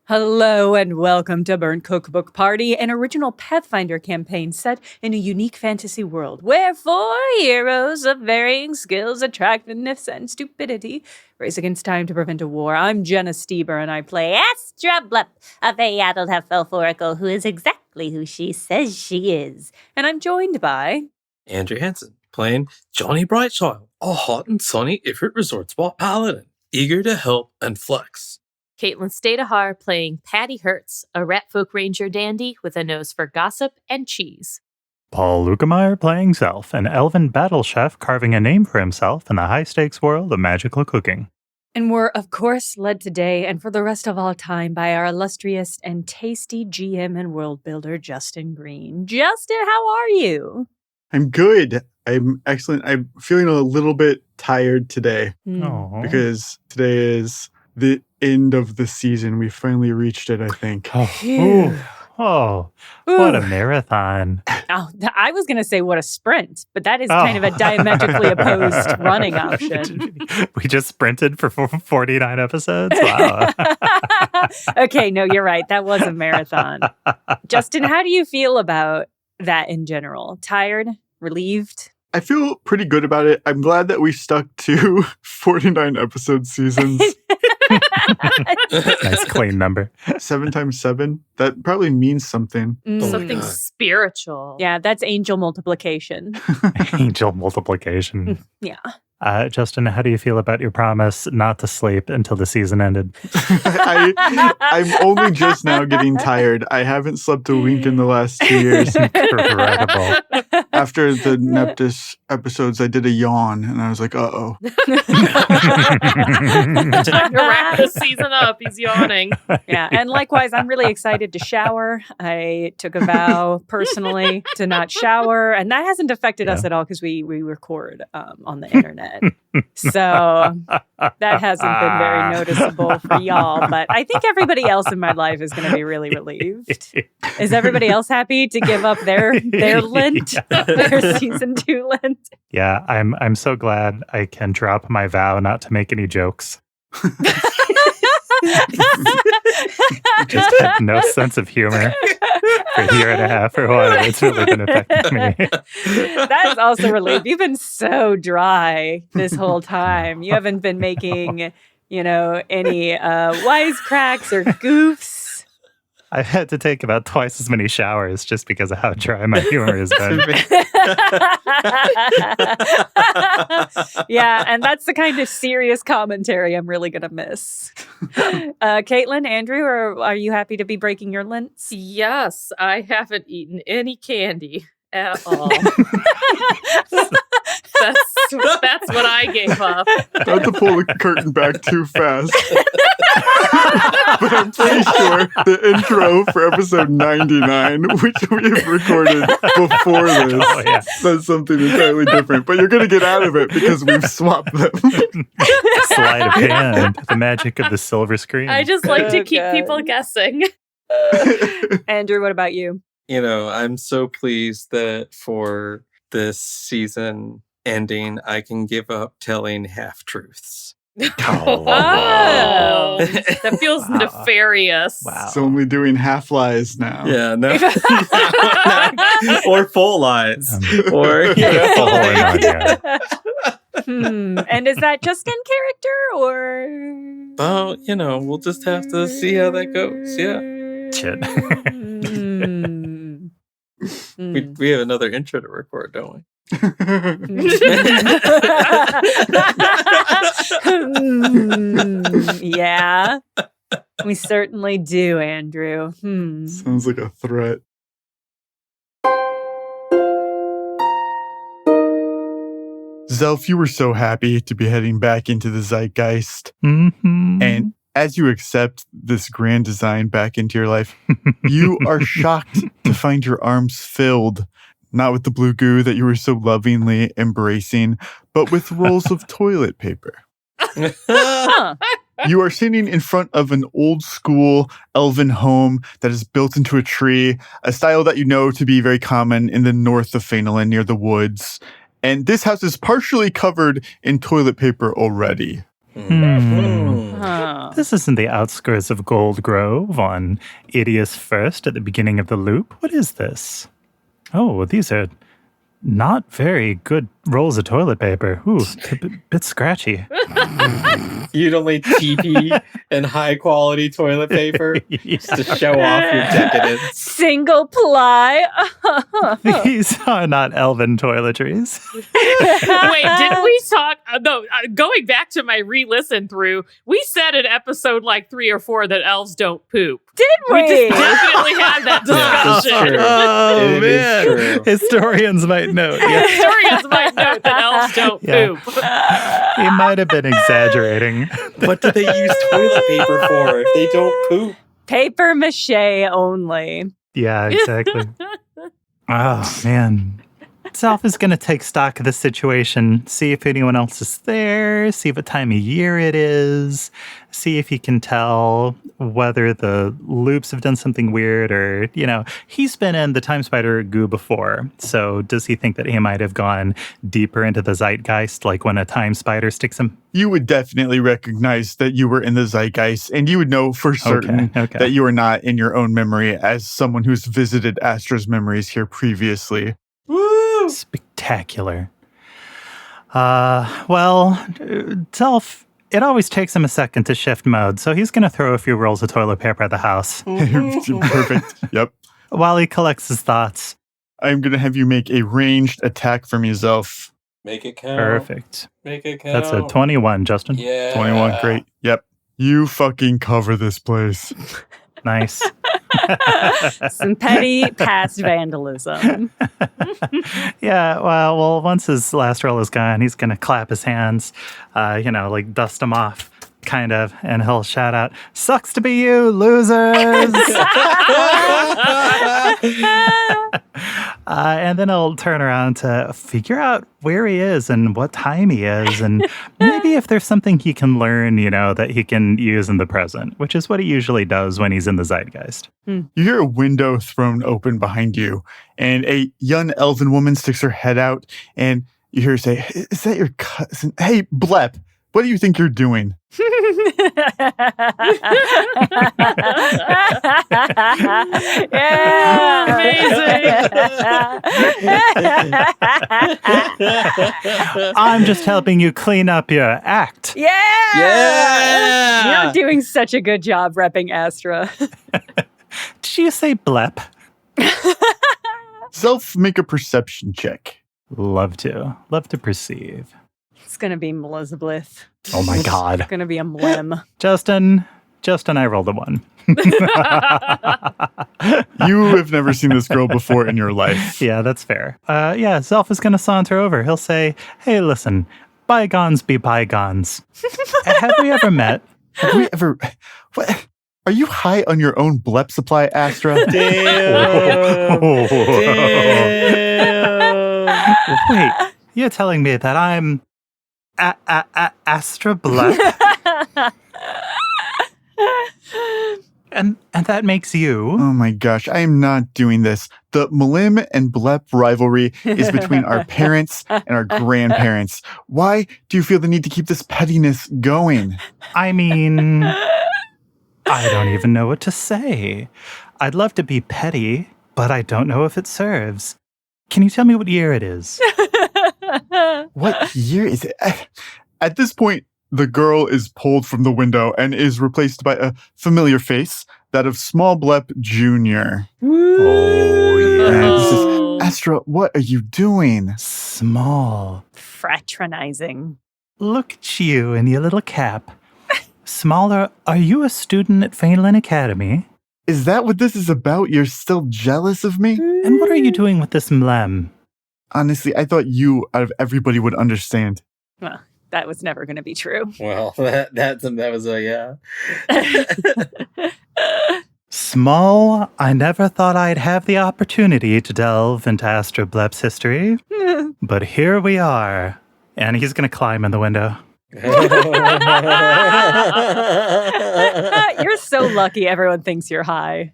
Hello and welcome to Burnt Cookbook Party, an original Pathfinder campaign set in a unique fantasy world where 4 heroes of varying skills, attractiveness, and stupidity race against time to prevent a war. I'm Jenna Stoeber and I play Blup, a fey-addled half-elf oracle who is exactly who she says she is. And I'm joined by Andrew Hansen, playing Johnny Brightchild, a hot and sunny Ifrit Resort Spa paladin, eager to help and flex. Caitlin Stayduhar playing Patty Hertz, a rat folk ranger dandy with a nose for gossip and cheese. Paul Luetkemeyer playing Self, an elven battle chef carving a name for himself in the high-stakes world of magical cooking. And we're, of course, led today and for the rest of all time by our illustrious and tasty GM and world builder, Justin Green. Justin, how are you? I'm good. I'm excellent. I'm feeling a little bit tired today Aww. because today is the end of the season. We finally reached it, I think. Oh, what a marathon. Oh, I was going to say what a sprint, but that is kind of a diametrically opposed running option. We just sprinted for 49 episodes? Wow. Okay, no, you're right. That was a marathon. Justin, how do you feel about that in general? Tired? Relieved? I feel pretty good about it. I'm glad that we stuck to 49 episode seasons. Nice clean number. 7 times 7. That probably means something. Something spiritual. Yeah, that's angel multiplication. Angel multiplication. Yeah. Justin, how do you feel about your promise not to sleep until the season ended? I'm only just now getting tired. I haven't slept a wink in the last 2 years. Incredible. After the Neptus episodes, I did a yawn, and I was like, uh-oh. Time to wrap this season up. He's yawning. Yeah, and likewise, I'm really excited to shower. I took a vow personally to not shower, and that hasn't affected us at all because we record on the internet. So that hasn't been very noticeable for y'all, but I think everybody else in my life is going to be really relieved. Is everybody else happy to give up their Lent, their season 2 Lent? Yeah, I'm so glad I can drop my vow not to make any jokes. Just had no sense of humor for a year and a half or whatever. It's really been affecting me. That's also relief. You've been so dry this whole time. You haven't been making, any wisecracks or goofs. I've had to take about twice as many showers just because of how dry my humor has been. Yeah, and that's the kind of serious commentary I'm really going to miss. Caitlin, Andrew, are you happy to be breaking your Lents? Yes, I haven't eaten any candy at all. That's what I gave up. Not to pull the curtain back too fast. But I'm pretty sure the intro for episode 99, which we have recorded before this, that's something entirely different. But you're going to get out of it because we've swapped them. Sleight of hand, the magic of the silver screen. I just like to keep people guessing. Andrew, what about you? I'm so pleased that for this season ending, I can give up telling half-truths. Oh, that feels nefarious. Wow. It's only doing half lies now. Yeah, no. Or full lies. Or, And is that just in character or? Well, we'll just have to see how that goes. Yeah. Shit. We have another intro to record, don't we? Yeah, we certainly do, Andrew. Sounds like a threat. Zelf, you were so happy to be heading back into the zeitgeist. Mm-hmm. And as you accept this grand design back into your life, you are shocked to find your arms filled, not with the blue goo that you were so lovingly embracing, but with rolls of toilet paper. You are sitting in front of an old school elven home that is built into a tree, a style that you know to be very common in the north of Fainalin near the woods. And this house is partially covered in toilet paper already. Oh. This isn't the outskirts of Gold Grove on Idios First at the beginning of the loop. What is this? Oh, these are not very good rolls of toilet paper. Ooh, a bit scratchy. You'd only TP and high quality toilet paper just to show off your decadence. Single ply. These are not elven toiletries. Wait, didn't we talk? No, going back to my re-listen through, we said in episode like 3 or 4 that elves don't poop. Didn't We we? just definitely had that That's discussion. true. Oh, It is true. Historians might note. Yeah. Historians might note that elves don't Yeah. poop. He might have been exaggerating. What do they use toilet paper for if they don't poop? Paper mache only. Yeah, exactly. Oh, man. Self is going to take stock of the situation, see if anyone else is there, see what time of year it is, see if he can tell whether the loops have done something weird or, he's been in the Time Spider goo before. So does he think that he might have gone deeper into the zeitgeist, like when a Time Spider sticks him? You would definitely recognize that you were in the zeitgeist, and you would know for certain Okay. that you are not in your own memory as someone who's visited Astra's memories here previously. Woo! Spectacular. Self, it always takes him a second to shift mode, so he's going to throw a few rolls of toilet paper at the house Perfect. Yep. while he collects his thoughts. I'm going to have you make a ranged attack from yourself. Make it count. Perfect. Make it count. That's a 21, Justin. Yeah. 21. Great. Yep. You fucking cover this place. Nice. Some petty past vandalism. Yeah, well, once his last roll is gone, he's going to clap his hands, like dust them off, kind of, and he'll shout out, "Sucks to be you, losers!" And then he'll turn around to figure out where he is and what time he is, and maybe if there's something he can learn, that he can use in the present, which is what he usually does when he's in the zeitgeist. You hear a window thrown open behind you, and a young elven woman sticks her head out, and you hear her say, "Is that your cousin? Hey, Blep, what do you think you're doing?" Yeah. I'm just helping you clean up your act. Yeah. Yeah. You're doing such a good job repping Astra. Did you say blep? Self, make a perception check. Love to perceive. It's going to be Elizabeth. Oh my God. It's going to be a mlem. Justin, I rolled a 1. You have never seen this girl before in your life. Yeah, that's fair. Zelf is going to saunter over. He'll say, "Hey, listen, bygones be bygones. Have we ever met?" Have we ever... What? Are you high on your own Blep supply, Astra? Damn. Wait, you're telling me that I'm Astra Blep? And that makes you... Oh my gosh, I am not doing this. The Malim and Blep rivalry is between our parents and our grandparents. Why do you feel the need to keep this pettiness going? I mean, I don't even know what to say. I'd love to be petty, but I don't know if it serves. Can you tell me what year it is? What year is it? At this point, the girl is pulled from the window and is replaced by a familiar face, that of Small Blep Jr. Oh, And he says, Oh. Astra, what are you doing? Small. Fraternizing. Look at you in your little cap. Smaller, are you a student at Fainland Academy? Is that what this is about? You're still jealous of me? And what are you doing with this mlem? Honestly, I thought you, out of everybody, would understand. Well, that was never going to be true. Well, that was a yeah. Small, I never thought I'd have the opportunity to delve into Astra Blep's history, but here we are. And he's going to climb in the window. You're so lucky everyone thinks you're high.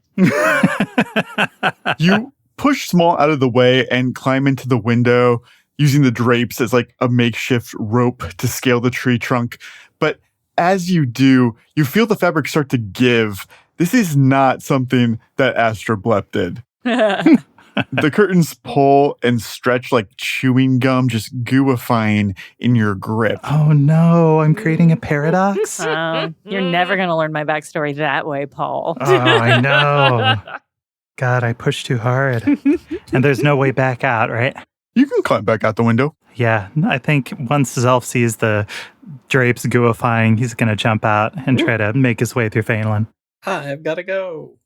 You push Small out of the way and climb into the window using the drapes as like a makeshift rope to scale the tree trunk. But as you do, you feel the fabric start to give. This is not something that Astroblep did. The curtains pull and stretch like chewing gum, just gooifying in your grip. Oh no, I'm creating a paradox. You're never going to learn my backstory that way, Paul. Oh, I know. God, I pushed too hard. And there's no way back out, right? You can climb back out the window. Yeah, I think once Zelf sees the drapes gooifying, he's going to jump out and try to make his way through Fainland. I've got to go.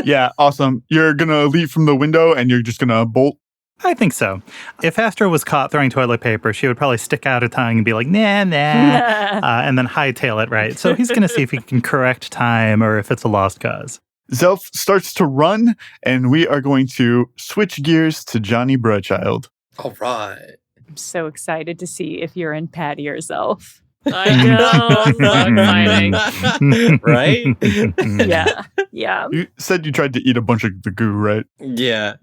Yeah, awesome. You're going to leap from the window and you're just going to bolt? I think so. If Astro was caught throwing toilet paper, she would probably stick out her tongue and be like, nah, and then hightail it, right? So he's going to see if he can correct time or if it's a lost cause. Zelf starts to run, and we are going to switch gears to Johnny Brochild. All right. I'm so excited to see if you're in Patty yourself. I know. So exciting. Right? Yeah. You said you tried to eat a bunch of the goo, right? Yeah.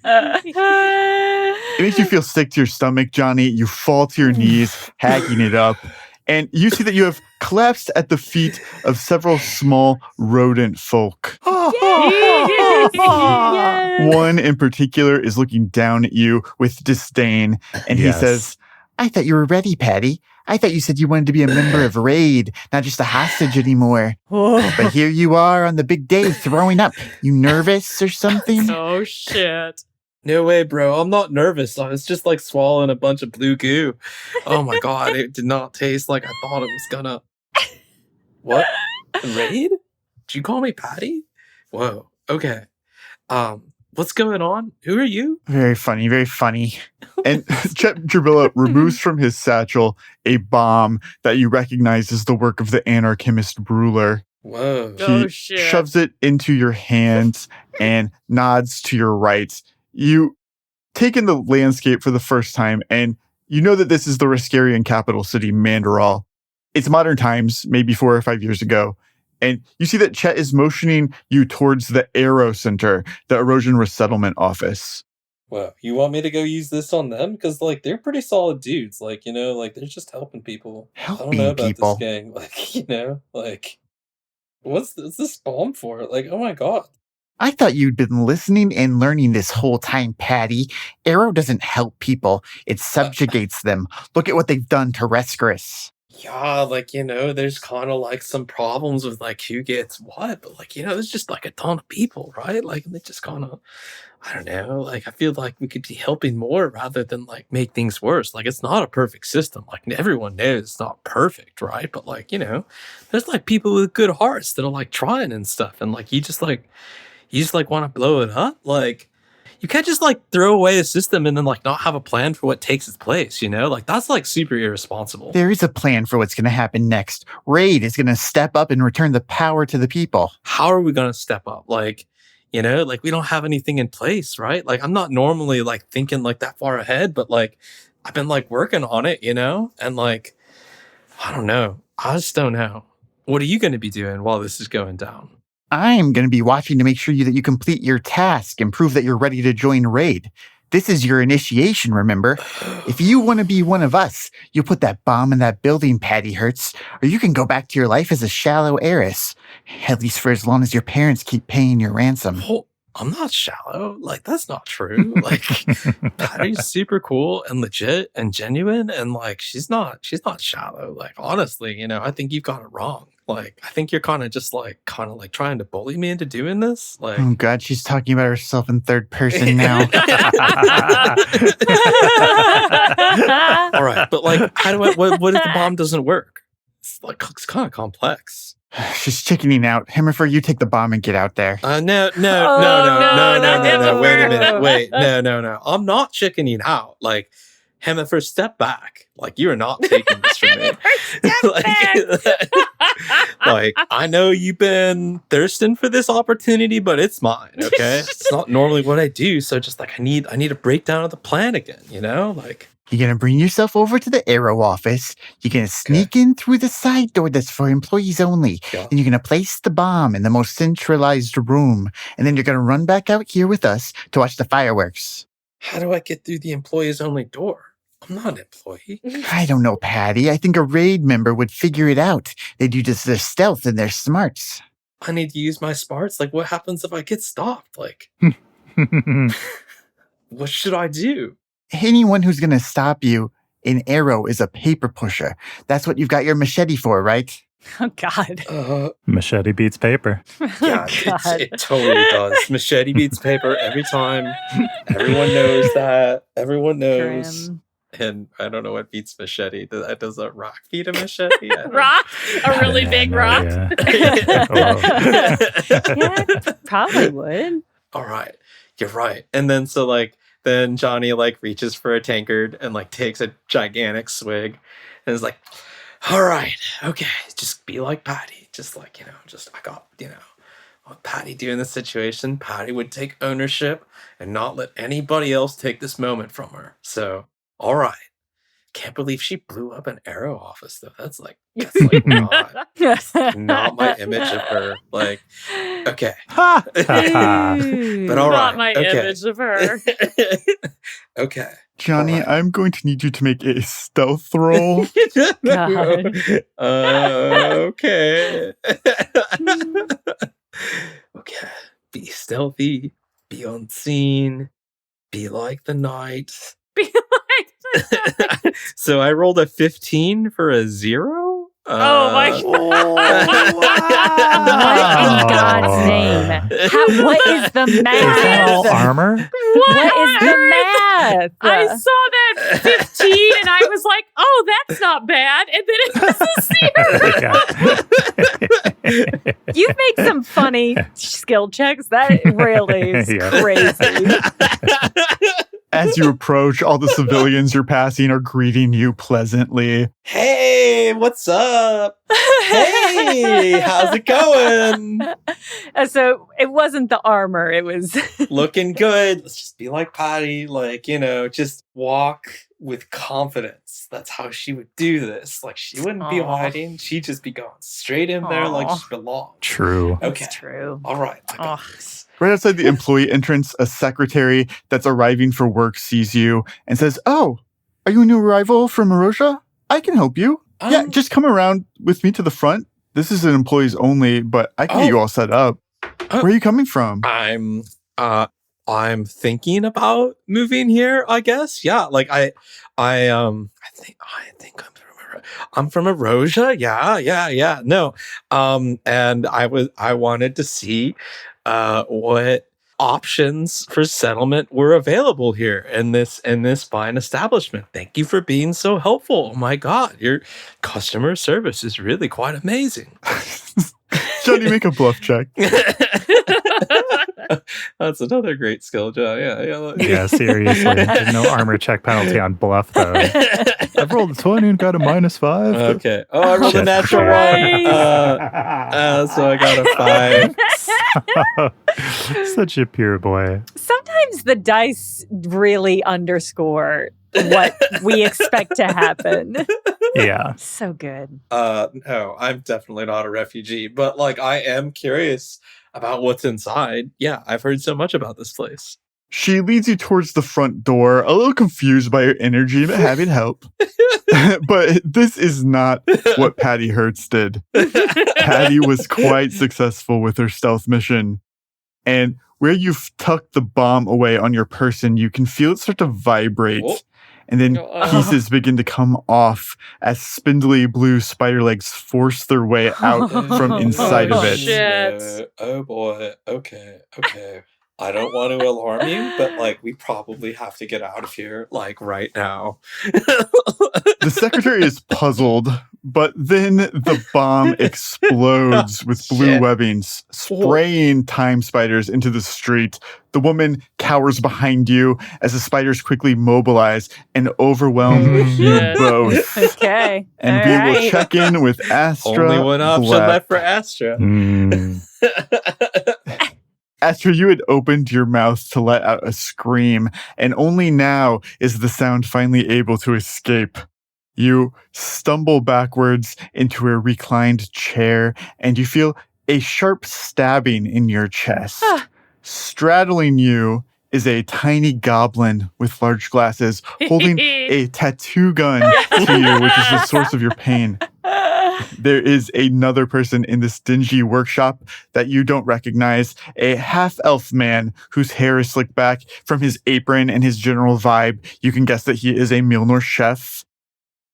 It makes you feel sick to your stomach, Johnny. You fall to your knees, hacking it up. And you see that you have collapsed at the feet of several small rodent folk. One in particular is looking down at you with disdain, and he says, I thought you were ready, Patty. I thought you said you wanted to be a member of Raid, not just a hostage anymore. But here you are on the big day throwing up. You nervous or something? Oh, shit. No way, bro. I'm not nervous. I was just like swallowing a bunch of blue goo. Oh my God. It did not taste like I thought it was gonna. What? Raid? Did you call me Patty? Whoa. Okay. What's going on? Who are you? Very funny, very funny. And Chet Gerbilla removes from his satchel a bomb that you recognize as the work of the anarchist Bruler. Whoa. He Shit. shoves it into your hands and nods to your right. You take in the landscape for the first time, and you know that this is the Riskarian capital city, Mandaral. It's modern times, maybe 4 or 5 years ago. And you see that Chet is motioning you towards the Aero Center, the Erosion Resettlement Office. Well, you want me to go use this on them? Because, like, they're pretty solid dudes. Like, you know, like, they're just helping people. I don't know about people. this gang. Like, you know, like, what's this bomb for? Like, oh my God. I thought you'd been listening and learning this whole time, Patty. Arrow doesn't help people. It subjugates them. Look at what they've done to Rescaris. Yeah, like, you know, there's kind of like some problems with like who gets what, but like, you know, there's just like a ton of people, right? Like, they just kind of, I don't know, like, I feel like we could be helping more rather than like make things worse. Like, it's not a perfect system. Like, everyone knows it's not perfect, right? But like, you know, there's like people with good hearts that are like trying and stuff. And like, you just want to blow it up. Like, you can't just like throw away a system and then like not have a plan for what takes its place, you know? Like, that's like super irresponsible. There is a plan for what's going to happen next. Raid is going to step up and return the power to the people. How are we going to step up? Like, you know, like, we don't have anything in place, right? Like, I'm not normally like thinking like that far ahead, but like, I've been like working on it, you know? And like, I don't know. I just don't know. What are you going to be doing while this is going down? I'm going to be watching to make sure that you complete your task and prove that you're ready to join Raid. This is your initiation, remember? If you want to be one of us, you put that bomb in that building, Patty Hertz, or you can go back to your life as a shallow heiress. At least for as long as your parents keep paying your ransom. Oh, I'm not shallow. Like, that's not true. Like, Patty's super cool and legit and genuine, and like, she's not shallow. Like, honestly, you know, I think you've got it wrong. Like, I think you're kind of trying to bully me into doing this. Like, Oh God, she's talking about herself in third person now. all right, but like, what if the bomb doesn't work? It's kind of complex. She's chickening out. Hemifer, you take the bomb and get out there. No. no, Wait a minute. Hemifer. Wait, no. I'm not chickening out. Like, Hemifer, step back. Like, you are not taking this from me. Like, I know you've been thirsting for this opportunity, but it's mine, okay? It's not normally what I do, so just like, I need a breakdown of the plan again, you know? Like, You're going to bring yourself over to the Aero office. You're going to sneak in through the side door that's for employees only. Yeah. And you're going to place the bomb in the most centralized room. And then you're going to run back out here with us to watch the fireworks. how do I get through the employees only door? I'm not an employee. I don't know, Patty. I think a raid member would figure it out. They'd use their stealth and their smarts. I need to use my smarts. Like, what happens if I get stopped? Like, what should I do? Anyone who's going to stop you in Arrow is a paper pusher. That's what you've got your machete for, right? Oh, God. Machete beats paper. Yeah, God. it totally does. Machete beats paper every time. Everyone knows that. Everyone knows. Grim. And I don't know what beats machete. Does a rock beat a machete? Rock? A really big rock? Yeah. Yeah, it probably would. All right. You're right. And then then Johnny reaches for a tankard and takes a gigantic swig and is like, all right, okay, just be like Patty. Just I got, what Patty do in this situation. Patty would take ownership and not let anybody else take this moment from her. So, all right. Can't believe she blew up an Arrow office though. That's not my image of her. Okay. But all right. Not my image of her. Okay. Johnny, All right. I'm going to need you to make a stealth roll. God. Okay. Okay. Be stealthy. Be unseen. Be like the night. Be like, So I rolled a 15 for a 0. oh my God. What in God's name? What is the Is that all math? armor? What is the math? I saw that 15 and I was like, oh, that's not bad. And then it was a 0. Yeah. You've made some funny skill checks. That really is Yeah. crazy. As you approach, all the civilians you're passing are greeting you pleasantly. Hey, what's up? Hey, how's it going? So it wasn't the armor. It was Looking good. Let's just be like Patty. Just walk with confidence. That's how she would do this. She wouldn't be Aw. hiding. She'd just be going straight in there like Aw. she belonged. True. Okay. It's true. All right. I got Ugh. this. Right outside the employee entrance, a secretary that's arriving for work sees you and says, "Oh, are you a new arrival from Marosha? I can help you. Yeah, just come around with me to the front. This is an employees only, but I can get you all set up. Where are you coming from?" I'm thinking about moving here, I guess. Yeah, I think I'm from Arosia. Yeah. No. And I wanted to see what options for settlement were available here in this fine establishment. Thank you for being so helpful. Oh my God, your customer service is really quite amazing. Johnny, make a bluff check. That's another great skill, John. Yeah. Yeah, seriously. There's no armor check penalty on bluff, though. I've rolled a 20 and got a -5. Okay. Oh, I rolled a natural Christ. one. So I got a 5. Such a pure boy. Sometimes the dice really underscore what we expect to happen. Yeah. So good. No, I'm definitely not a refugee, but I am curious about what's inside. Yeah, I've heard so much about this place. She leads you towards the front door, a little confused by your energy, but having help. But this is not what Patty Hertz did. Patty was quite successful with her stealth mission. And where you've tucked the bomb away on your person, you can feel it start to vibrate. Whoa. And then pieces begin to come off as spindly blue spider legs force their way out from inside of it. Shit. Oh boy. Okay. I don't want to alarm you, but we probably have to get out of here right now. The secretary is puzzled, but then the bomb explodes with blue Shit. webbings, spraying time spiders into the street. The woman cowers behind you as the spiders quickly mobilize and overwhelm you Shit. both. Okay. And All we right. will check in with Astra. Only one option Black. left for Astra. Mm. Astra, you had opened your mouth to let out a scream, and only now is the sound finally able to escape. You stumble backwards into a reclined chair, and you feel a sharp stabbing in your chest. Straddling you is a tiny goblin with large glasses holding a tattoo gun to you, which is the source of your pain. There is another person in this dingy workshop that you don't recognize, a half-elf man whose hair is slicked back. From his apron and his general vibe, you can guess that he is a Milnor chef.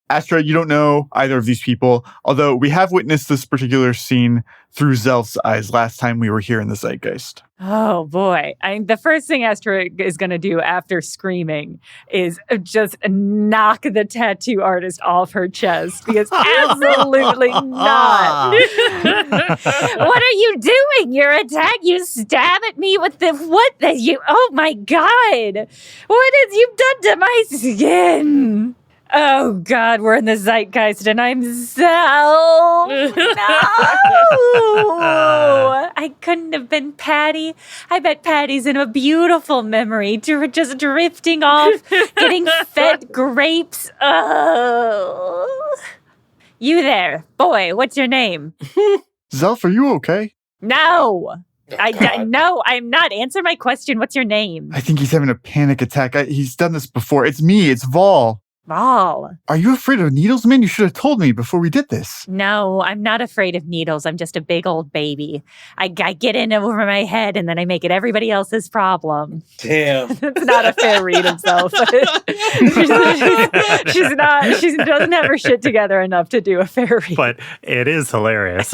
Astra, you don't know either of these people, although we have witnessed this particular scene through Zelf's eyes last time we were here in the Zeitgeist. Oh boy. The first thing Astra is going to do after screaming is just knock the tattoo artist off her chest, because absolutely not. What are you doing? Your attack, you stab at me with oh my God. What have you done to my skin? Oh God, we're in the Zeitgeist and I'm so no. I couldn't have been Patty. I bet Patty's in a beautiful memory, just drifting off, getting fed grapes. Oh, you there, boy? What's your name? Zelf, are you okay? No. No, I'm not. Answer my question. What's your name? I think he's having a panic attack. He's done this before. It's me. It's Vol. Vol. Are you afraid of needles, man? You should have told me before we did this. No, I'm not afraid of needles. I'm just a big old baby. I get in over my head and then I make it everybody else's problem. Damn. It's not a fair read himself. She doesn't have her shit together enough to do a fair read. But it is hilarious.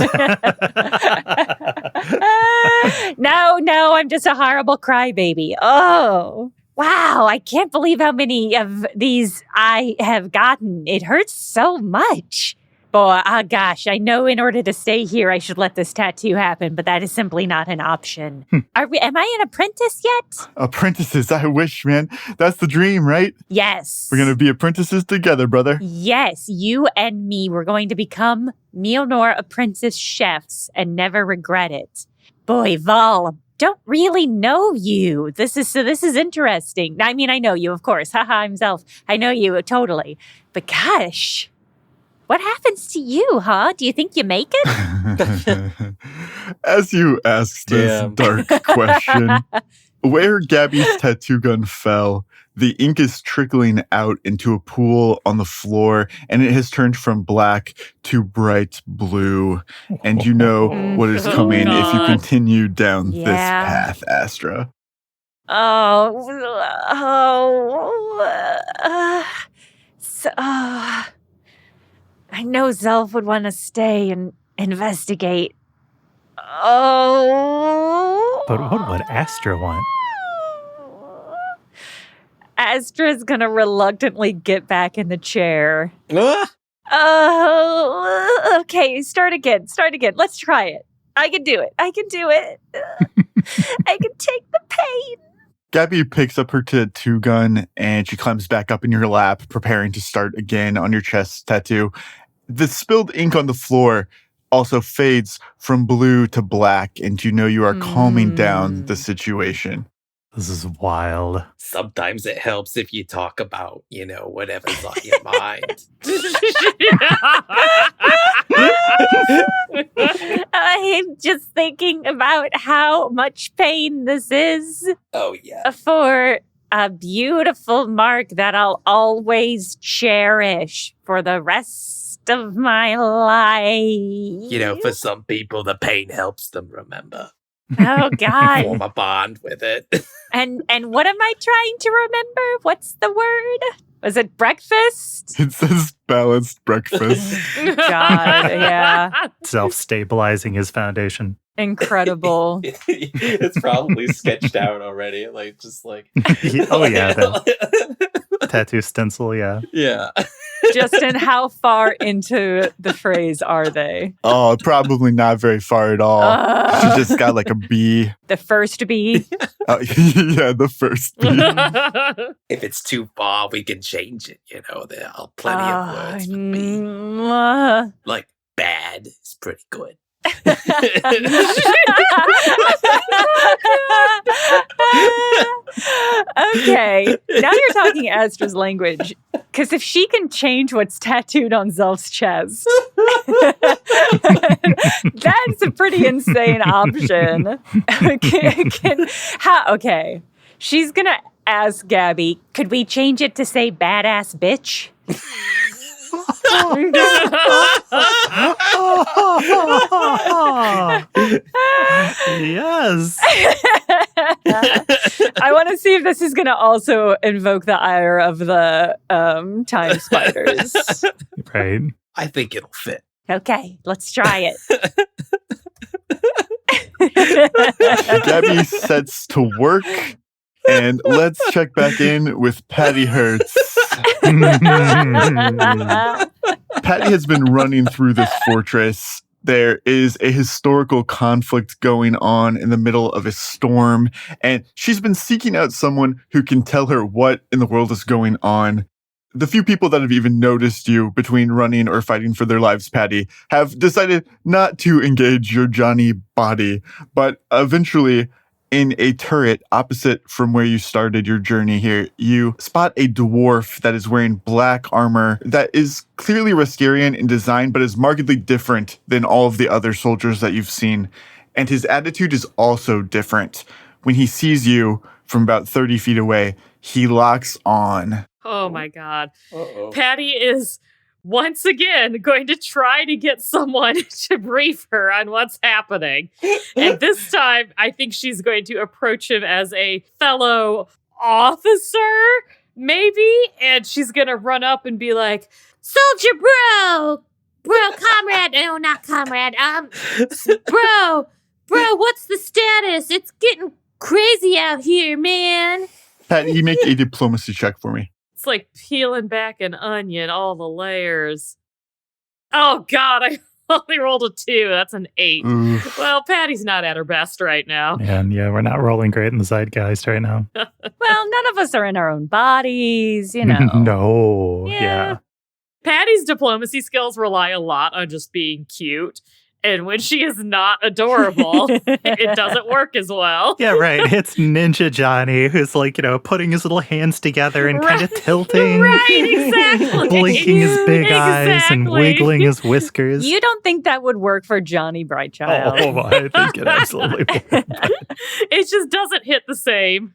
No, I'm just a horrible crybaby. Oh. Wow, I can't believe how many of these I have gotten. It hurts so much. Boy, gosh, I know in order to stay here, I should let this tattoo happen, but that is simply not an option. Am I an apprentice yet? Apprentices, I wish, man. That's the dream, right? Yes. We're going to be apprentices together, brother. Yes, you and me, we're going to become Milnor apprentice chefs and never regret it. Boy, Vol, don't really know you. This is interesting. I mean, I know you, of course. Haha, I'm Zelf. I know you totally. But gosh, what happens to you, huh? Do you think you make it? As you ask this dark question, where Gabby's tattoo gun fell, the ink is trickling out into a pool on the floor, and it has turned from black to bright blue. And you know what is coming if you continue down this path, Astra. I know Zelf would want to stay and investigate. Oh. But what would Astra want? Astra's gonna reluctantly get back in the chair. Okay, start again. Let's try it. I can do it. I can take the pain. Gabby picks up her tattoo gun and she climbs back up in your lap, preparing to start again on your chest tattoo. The spilled ink on the floor also fades from blue to black, and you know you are calming down the situation. This is wild. Sometimes it helps if you talk about, whatever's on your mind. I'm just thinking about how much pain this is. Oh, yeah. For a beautiful mark that I'll always cherish for the rest of my life. For some people, the pain helps them remember. Oh, God. Form a bond with it. And what am I trying to remember? What's the word? Was it breakfast? It says balanced breakfast. God, yeah. Self-stabilizing his foundation. Incredible. It's probably sketched out already. Oh, yeah. The tattoo stencil, yeah. Yeah. Justin, how far into the phrase are they? Oh, probably not very far at all. She just got like a B. The first B? Yeah, the first B. If it's too far, we can change it. There are plenty of words for B. Like bad is pretty good. Okay, now you're talking Astra's language. Because if she can change what's tattooed on Zelf's chest, that's a pretty insane option. Okay. She's gonna ask Gabby, could we change it to say badass bitch? Yes. I want to see if this is going to also invoke the ire of the time spiders. Right. I think it'll fit. Okay, let's try it. Gabby sets to work, and let's check back in with Patty Hertz. Patty has been running through this fortress. There is a historical conflict going on in the middle of a storm, and she's been seeking out someone who can tell her what in the world is going on. The few people that have even noticed you between running or fighting for their lives, Patty, have decided not to engage your Johnny body, but eventually, in a turret opposite from where you started your journey here, you spot a dwarf that is wearing black armor that is clearly Riskarian in design, but is markedly different than all of the other soldiers that you've seen. And his attitude is also different. When he sees you from about 30 feet away, he locks on. Oh my God. Uh-oh. Patty is once again going to try to get someone to brief her on what's happening. And this time, I think she's going to approach him as a fellow officer, maybe. And she's going to run up and be like, Soldier bro, comrade, no, not comrade, bro, what's the status? It's getting crazy out here, man. Patty, you make a diplomacy check for me. it's like peeling back an onion, all the layers. Oh, God, I only rolled a 2. That's an 8. Oof. Well, Patty's not at her best right now. And yeah, we're not rolling great in the zeitgeist right now. Well, none of us are in our own bodies, you know. No. Yeah. Yeah. Patty's diplomacy skills rely a lot on just being cute. And when she is not adorable, it doesn't work as well. Yeah, right. It's Ninja Johnny who's like, putting his little hands together and kind of tilting. Right, exactly. Blinking his big eyes and Exactly. wiggling his whiskers. You don't think that would work for Johnny Brightchild? Oh, I think it absolutely would. It just doesn't hit the same.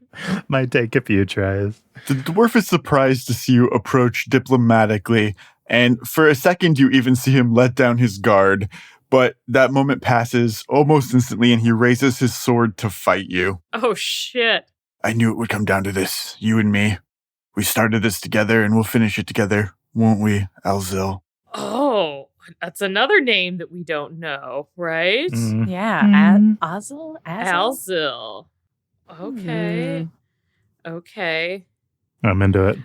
Might take a few tries. The dwarf is surprised to see you approach diplomatically, and for a second you even see him let down his guard. But that moment passes almost instantly, and he raises his sword to fight you. Oh, shit. I knew it would come down to this, you and me. We started this together, and we'll finish it together, won't we, Alzil? Oh, that's another name that we don't know, right? Mm. Yeah. Mm. Azel? Alzil. Okay. Okay. I'm into it.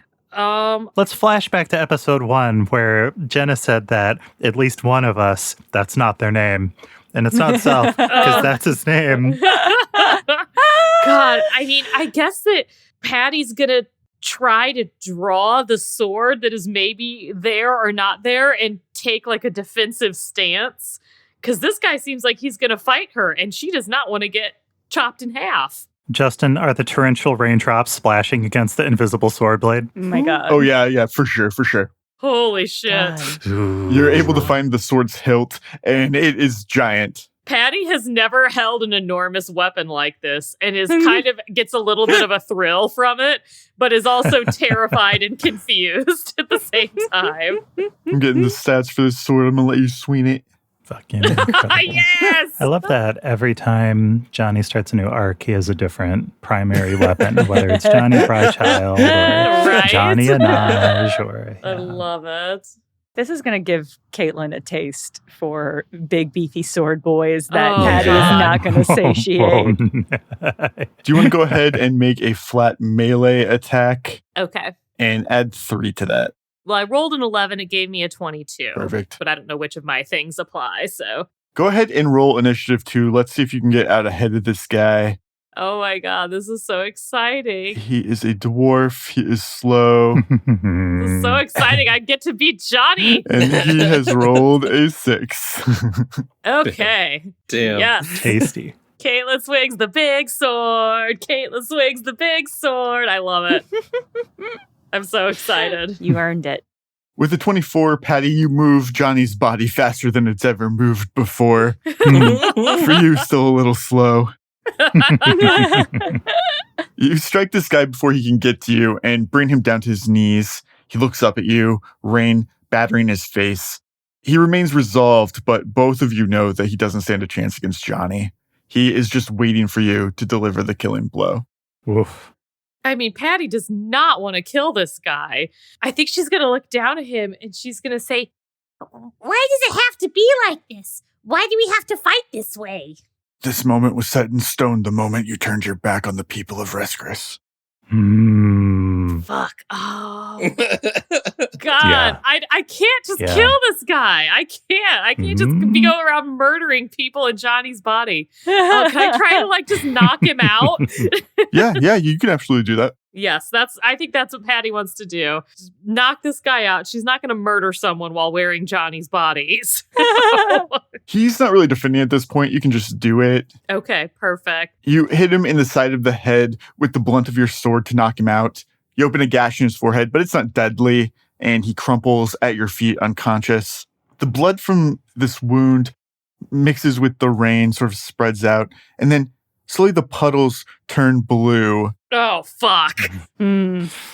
Let's flash back to episode 1 where Jenna said that at least one of us, that's not their name. And it's not Self, because that's his name. God, I mean, I guess that Patty's gonna try to draw the sword that is maybe there or not there and take like a defensive stance. Because this guy seems like he's gonna fight her and she does not want to get chopped in half. Justin, are the torrential raindrops splashing against the invisible sword blade? Oh my God. Oh, yeah, for sure. Holy shit. God. You're able to find the sword's hilt, and it is giant. Patty has never held an enormous weapon like this and is kind of gets a little bit of a thrill from it, but is also terrified and confused at the same time. I'm getting the stats for this sword. I'm going to let you swing it. Fucking incredible. Yes! I love that every time Johnny starts a new arc, he has a different primary weapon, whether it's Johnny Brightchild or Right? Johnny Anaj or... I love it. This is going to give Caitlin a taste for big, beefy sword boys that Oh, Patty God. is not going to satiate. Do you want to go ahead and make a flat melee attack Okay. and add 3 to that? Well, I rolled an 11. It gave me a 22. Perfect. But I don't know which of my things apply, so. Go ahead and roll initiative 2. Let's see if you can get out ahead of this guy. Oh my God, this is so exciting. He is a dwarf. He is slow. This is so exciting. I get to beat Johnny. And he has rolled a 6. Okay. Damn. Yes. Tasty. Caitlin swings the big sword. Caitlin swings the big sword. I love it. I'm so excited. You earned it. With the 24, Patty, you move Johnny's body faster than it's ever moved before. For you, still a little slow. You strike this guy before he can get to you and bring him down to his knees. He looks up at you, rain battering his face. He remains resolved, but both of you know that he doesn't stand a chance against Johnny. He is just waiting for you to deliver the killing blow. Woof. I mean, Patty does not want to kill this guy. I think she's going to look down at him and she's going to say, Why does it have to be like this? Why do we have to fight this way? This moment was set in stone the moment you turned your back on the people of Rescris. fuck. Oh, God. Yeah. I can't just Yeah. kill this guy. I can't just be going around murdering people in Johnny's body. Can I try to just knock him out? Yeah, you can absolutely do that. Yes, I think that's what Patty wants to do. Just knock this guy out. She's not going to murder someone while wearing Johnny's bodies. He's not really defending at this point. You can just do it. Okay, perfect. You hit him in the side of the head with the blunt of your sword to knock him out. You open a gash in his forehead, but it's not deadly, and he crumples at your feet unconscious. The blood from this wound mixes with the rain, sort of spreads out, and then slowly the puddles turn blue. Oh, fuck.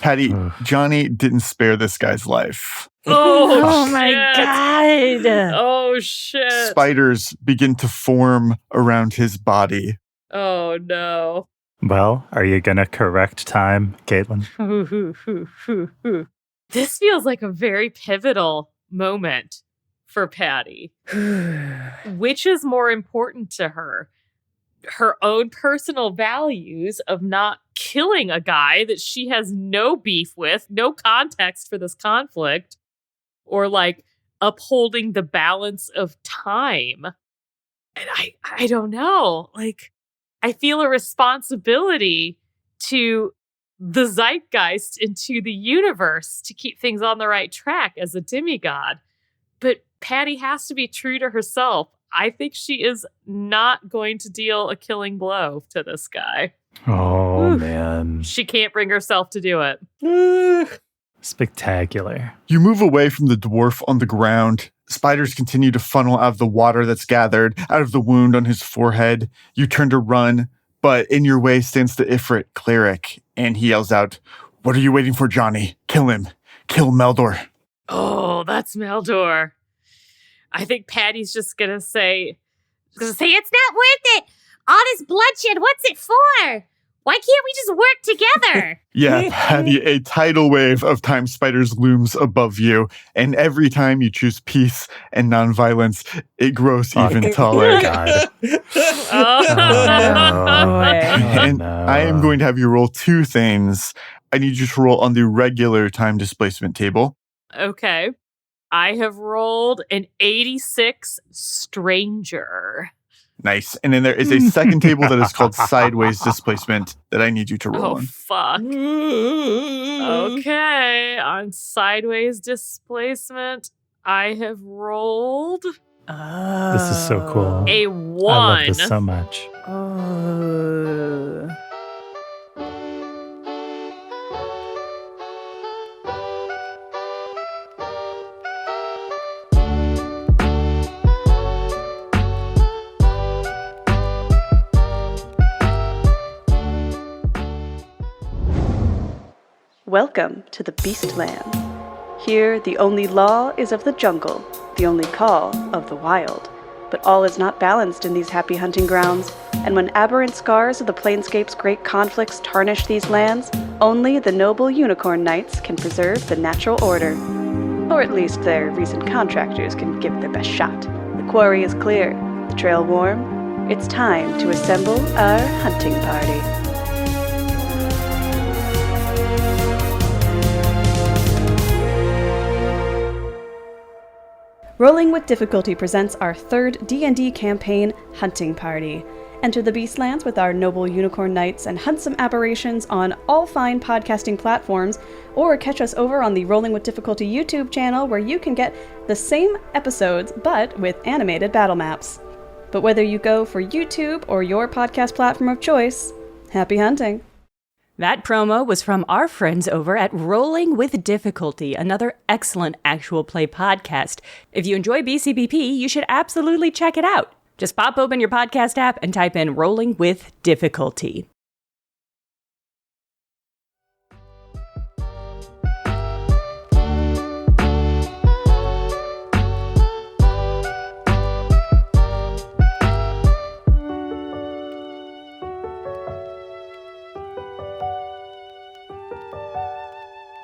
Patty, Johnny didn't spare this guy's life. Oh, my shit. God. Oh, shit. Spiders begin to form around his body. Oh, no. Well, are you going to correct time, Caitlin? This feels like a very pivotal moment for Patty. Which is more important to her? Her own personal values of not killing a guy that she has no beef with, no context for this conflict, or upholding the balance of time. And I don't know. I feel a responsibility to the zeitgeist and to the universe to keep things on the right track as a demigod. But Patty has to be true to herself. I think she is not going to deal a killing blow to this guy. Oh, man. She can't bring herself to do it. Spectacular. You move away from the dwarf on the ground. Spiders continue to funnel out of the water that's gathered out of the wound on his forehead. You turn to run, but in your way stands the Ifrit cleric, and he yells out, "What are you waiting for, Johnny? Kill him. Kill Meldor." Oh, that's Meldor. I think Patty's just going to say, It's not worth it. All this bloodshed, what's it for? Why can't we just work together? Yeah, Patty, a tidal wave of time spiders looms above you, and every time you choose peace and nonviolence, it grows even taller. God. And I am going to have you roll two things. I need you to roll on the regular time displacement table. Okay. I have rolled an 86 stranger. Nice. And then there is a second table that is called sideways displacement that I need you to roll Oh, on. fuck. Okay. On sideways displacement, I have rolled This is so cool. a 1. I love this so much. Welcome to the Beastland. Here, the only law is of the jungle, the only call of the wild. But all is not balanced in these happy hunting grounds, and when aberrant scars of the planescape's great conflicts tarnish these lands, only the noble unicorn knights can preserve the natural order. Or at least their recent contractors can give it their best shot. The quarry is clear, the trail warm. It's time to assemble our hunting party. Rolling with Difficulty presents our third D&D campaign, Hunting Party. Enter the Beastlands with our noble unicorn knights and hunt some aberrations on all fine podcasting platforms, or catch us over on the Rolling with Difficulty YouTube channel where you can get the same episodes but with animated battle maps. But whether you go for YouTube or your podcast platform of choice, happy hunting! That promo was from our friends over at Rolling with Difficulty, another excellent actual play podcast. If you enjoy BCBP, you should absolutely check it out. Just pop open your podcast app and type in Rolling with Difficulty.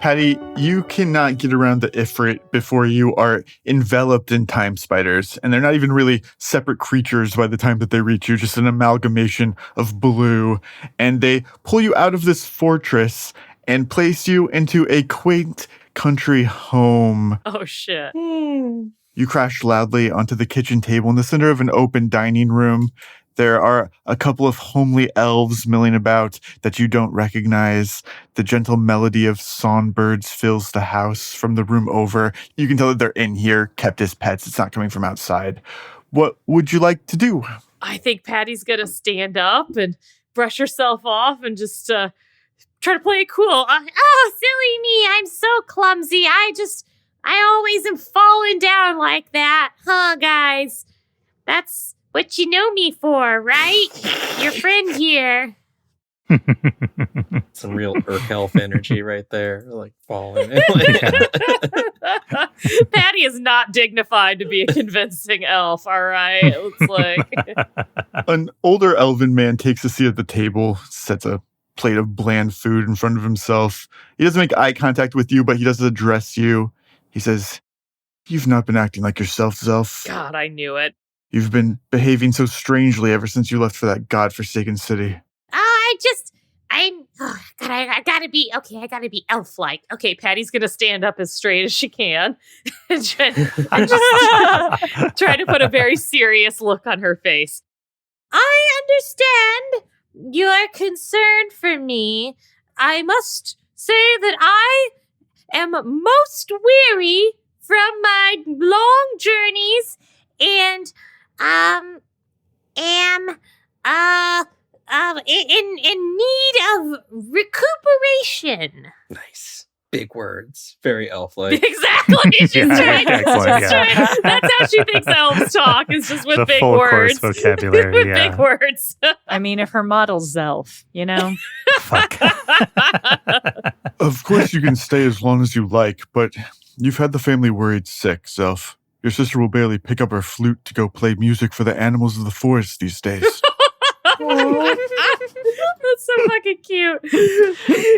Patty, you cannot get around the Ifrit before you are enveloped in time spiders, and they're not even really separate creatures by the time that they reach you, just an amalgamation of blue. And they pull you out of this fortress and place you into a quaint country home. Oh, shit. You crash loudly onto the kitchen table in the center of an open dining room. There are a couple of homely elves milling about that you don't recognize. The gentle melody of songbirds fills the house from the room over. You can tell that they're in here, kept as pets. It's not coming from outside. What would you like to do? I think Patty's going to stand up and brush herself off and just try to play it cool. Oh, silly me. I'm so clumsy. I always am falling down like that. Huh, guys? That's what you know me for, right? Your friend here. Some real Urk-elf energy right there, like falling. Patty is not dignified to be a convincing elf, all right? It's like... An older elven man takes a seat at the table, sets a plate of bland food in front of himself. He doesn't make eye contact with you, but he does address you. He says, "You've not been acting like yourself, Zelf. God, I knew it. You've been behaving so strangely ever since you left for that godforsaken city." I gotta be elf-like. Okay, Patty's gonna stand up as straight as she can and just try to put a very serious look on her face. I understand your concern for me. I must say that I am most weary from my long journeys and am in need of recuperation. Nice. Big words. Very elf-like. Exactly. She's trying. Yeah. That's how she thinks elves talk, is just with The big full words. course vocabulary, with big words. I mean, if her model's Zelf, you know? Fuck. Of course you can stay as long as you like, but you've had the family worried sick, Zelf. Your sister will barely pick up her flute to go play music for the animals of the forest these days. That's so fucking cute.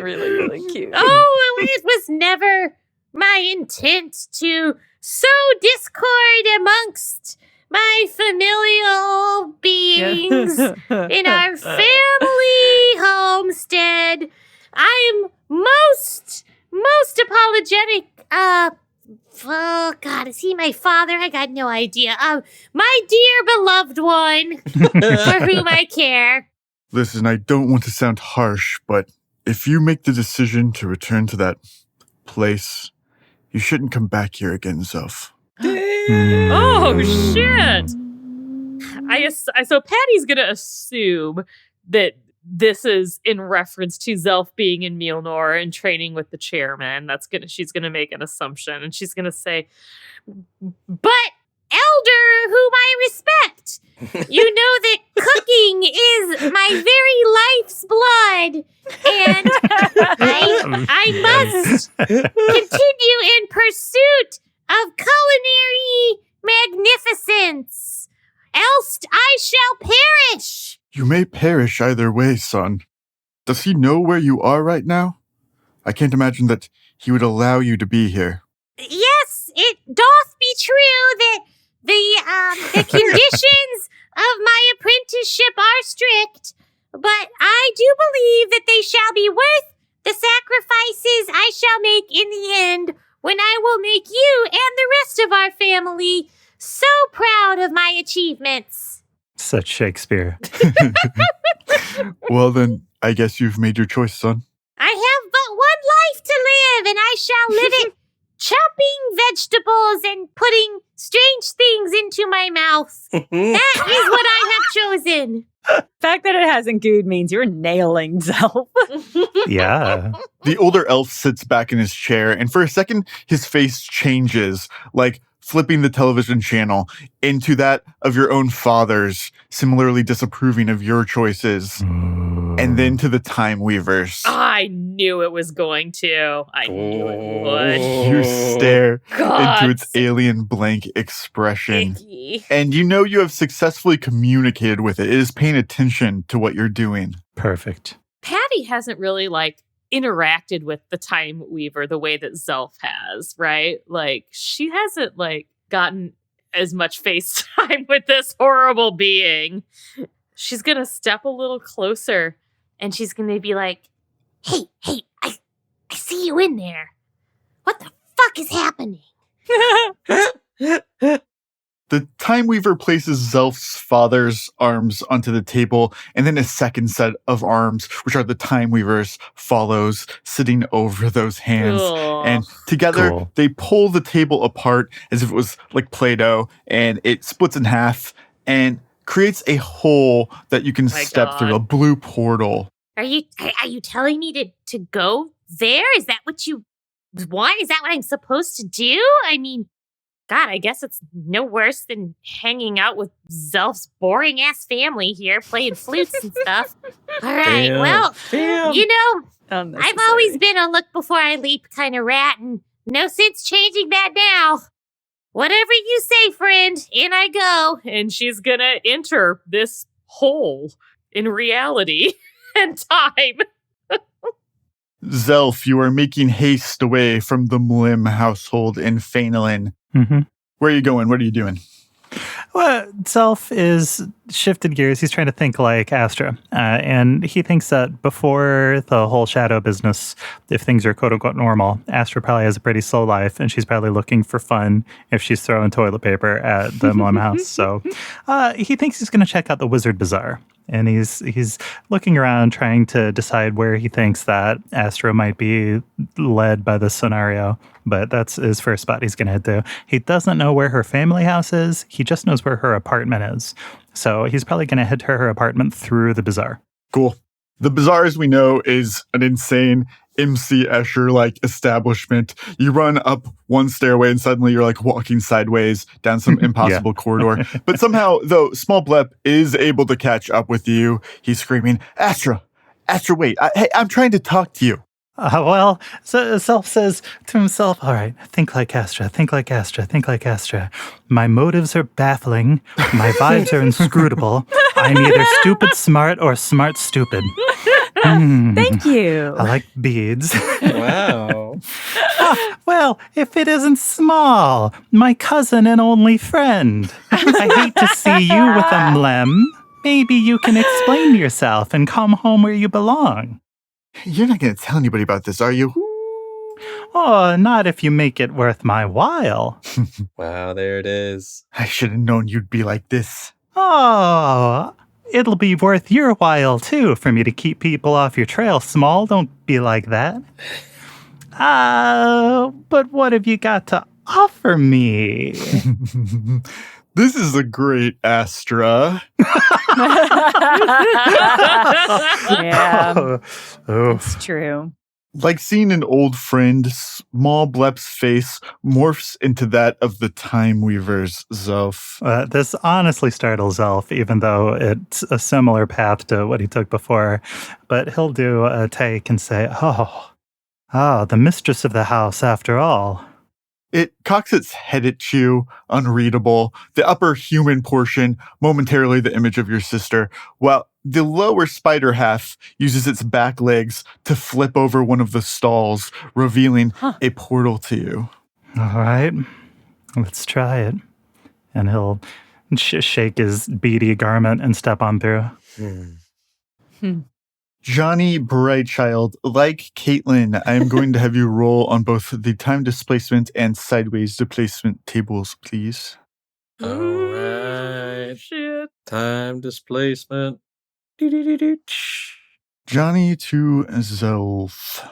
Really, really cute. Oh, well, it was never my intent to sow discord amongst my familial beings in our family homestead. I am most apologetic. Oh, God, is he my father? I got no idea. My dear beloved one, for whom I care. Listen, I don't want to sound harsh, but if you make the decision to return to that place, you shouldn't come back here again, Zelf. Oh, shit. So Patty's going to assume that this is in reference to Zelf being in Mjolnir and training with the chairman. She's gonna make an assumption, and she's gonna say, "But elder, whom I respect, you know that cooking is my very life's blood, and I must continue in pursuit of culinary magnificence, else I shall perish." You may perish either way, son. Does he know where you are right now? I can't imagine that he would allow you to be here. Yes, it doth be true that the conditions of my apprenticeship are strict, but I do believe that they shall be worth the sacrifices I shall make in the end, when I will make you and the rest of our family so proud of my achievements. Such Shakespeare. Well, then, I guess you've made your choice, son. I have but one life to live, and I shall live it chopping vegetables and putting strange things into my mouth. That is what I have chosen. The fact that it hasn't good means you're nailing Zelf. Yeah. The older elf sits back in his chair, and for a second, his face changes, like flipping the television channel into that of your own father's, similarly disapproving of your choices, and then to the Time Weavers. I knew it was going to. I knew it would. You stare God. into its alien blank expression. Icky. And you know you have successfully communicated with it. It is paying attention to what you're doing. Perfect. Patty hasn't really interacted with the Time Weaver the way that Zelf has, right? She hasn't gotten as much face time with this horrible being. She's gonna step a little closer and she's gonna be like, Hey, I see you in there. What the fuck is happening? The Time Weaver places Zelf's father's arms onto the table, and then a second set of arms, which are the Time Weavers, follows, sitting over those hands. Ugh. And together, Cool. they pull the table apart as if it was like Play-Doh, and it splits in half and creates a hole that you can My step through, God. a blue portal. Are you telling me to go there? Is that what you want? Is that what I'm supposed to do? I mean, God, I guess it's no worse than hanging out with Zelf's boring ass family here, playing flutes and stuff. All right, Damn. well, Damn. you know, I've Unnecessary. always been a look before I leap kind of rat, and no sense changing that now. Whatever you say, friend, in I go. and she's gonna enter this hole in reality and time. Zelf, you are making haste away from the Mlim household in Fainalin. Mm-hmm. Where are you going? What are you doing? Well, Zelf is shifted gears. He's trying to think like Astra. And he thinks that before the whole shadow business, if things are quote-unquote normal, Astra probably has a pretty slow life, and she's probably looking for fun if she's throwing toilet paper at the Mlim house. So he thinks he's going to check out the Wizard Bazaar. And he's looking around trying to decide where he thinks that Astra might be led by this scenario. But that's his first spot he's going to head to. He doesn't know where her family house is. He just knows where her apartment is. So he's probably going to head to her apartment through the bazaar. Cool. The bazaar, as we know, is an insane MC Escher-like establishment. You run up one stairway and suddenly you're walking sideways down some impossible corridor. But somehow, though, Small Blep is able to catch up with you. He's screaming, Astra, wait, hey, I'm trying to talk to you. Well, so Zelf says to himself, all right, think like Astra, think like Astra, think like Astra. My motives are baffling. My vibes are inscrutable. I'm either stupid smart or smart stupid. Thank you. I like beads. Wow. Well, if it isn't Small, my cousin and only friend. I hate to see you with a Mlem. Maybe you can explain yourself and come home where you belong. You're not going to tell anybody about this, are you? Oh, not if you make it worth my while. Wow, there it is. I should have known you'd be like this. Oh, it'll be worth your while, too, for me to keep people off your trail, Small. Don't be like that. But what have you got to offer me? This is a great Astra. Yeah, Oh. it's true. Like seeing an old friend, Small Blep's face morphs into that of the Time Weaver's Zelf. This honestly startles Zelf, even though it's a similar path to what he took before. But he'll do a take and say, oh, the mistress of the house after all. It cocks its head at you, unreadable, the upper human portion, momentarily the image of your sister, while the lower spider half uses its back legs to flip over one of the stalls, revealing a portal to you. All right, let's try it. And he'll shake his beady garment and step on through. Johnny Brightchild, like Caitlin, I am going to have you roll on both the time displacement and sideways displacement tables, please. All right. Shit. Time displacement. Johnny to Zelf.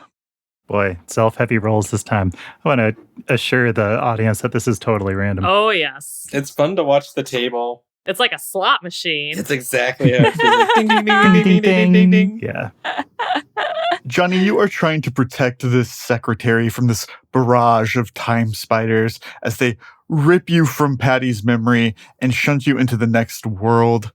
Boy, self-heavy rolls this time. I want to assure the audience that this is totally random. Oh, yes. It's fun to watch the table. It's like a slot machine. It's exactly how it feels. Ding, ding, ding, ding, ding, ding, ding, ding. Yeah. Johnny, you are trying to protect this secretary from this barrage of time spiders as they rip you from Patty's memory and shunt you into the next world.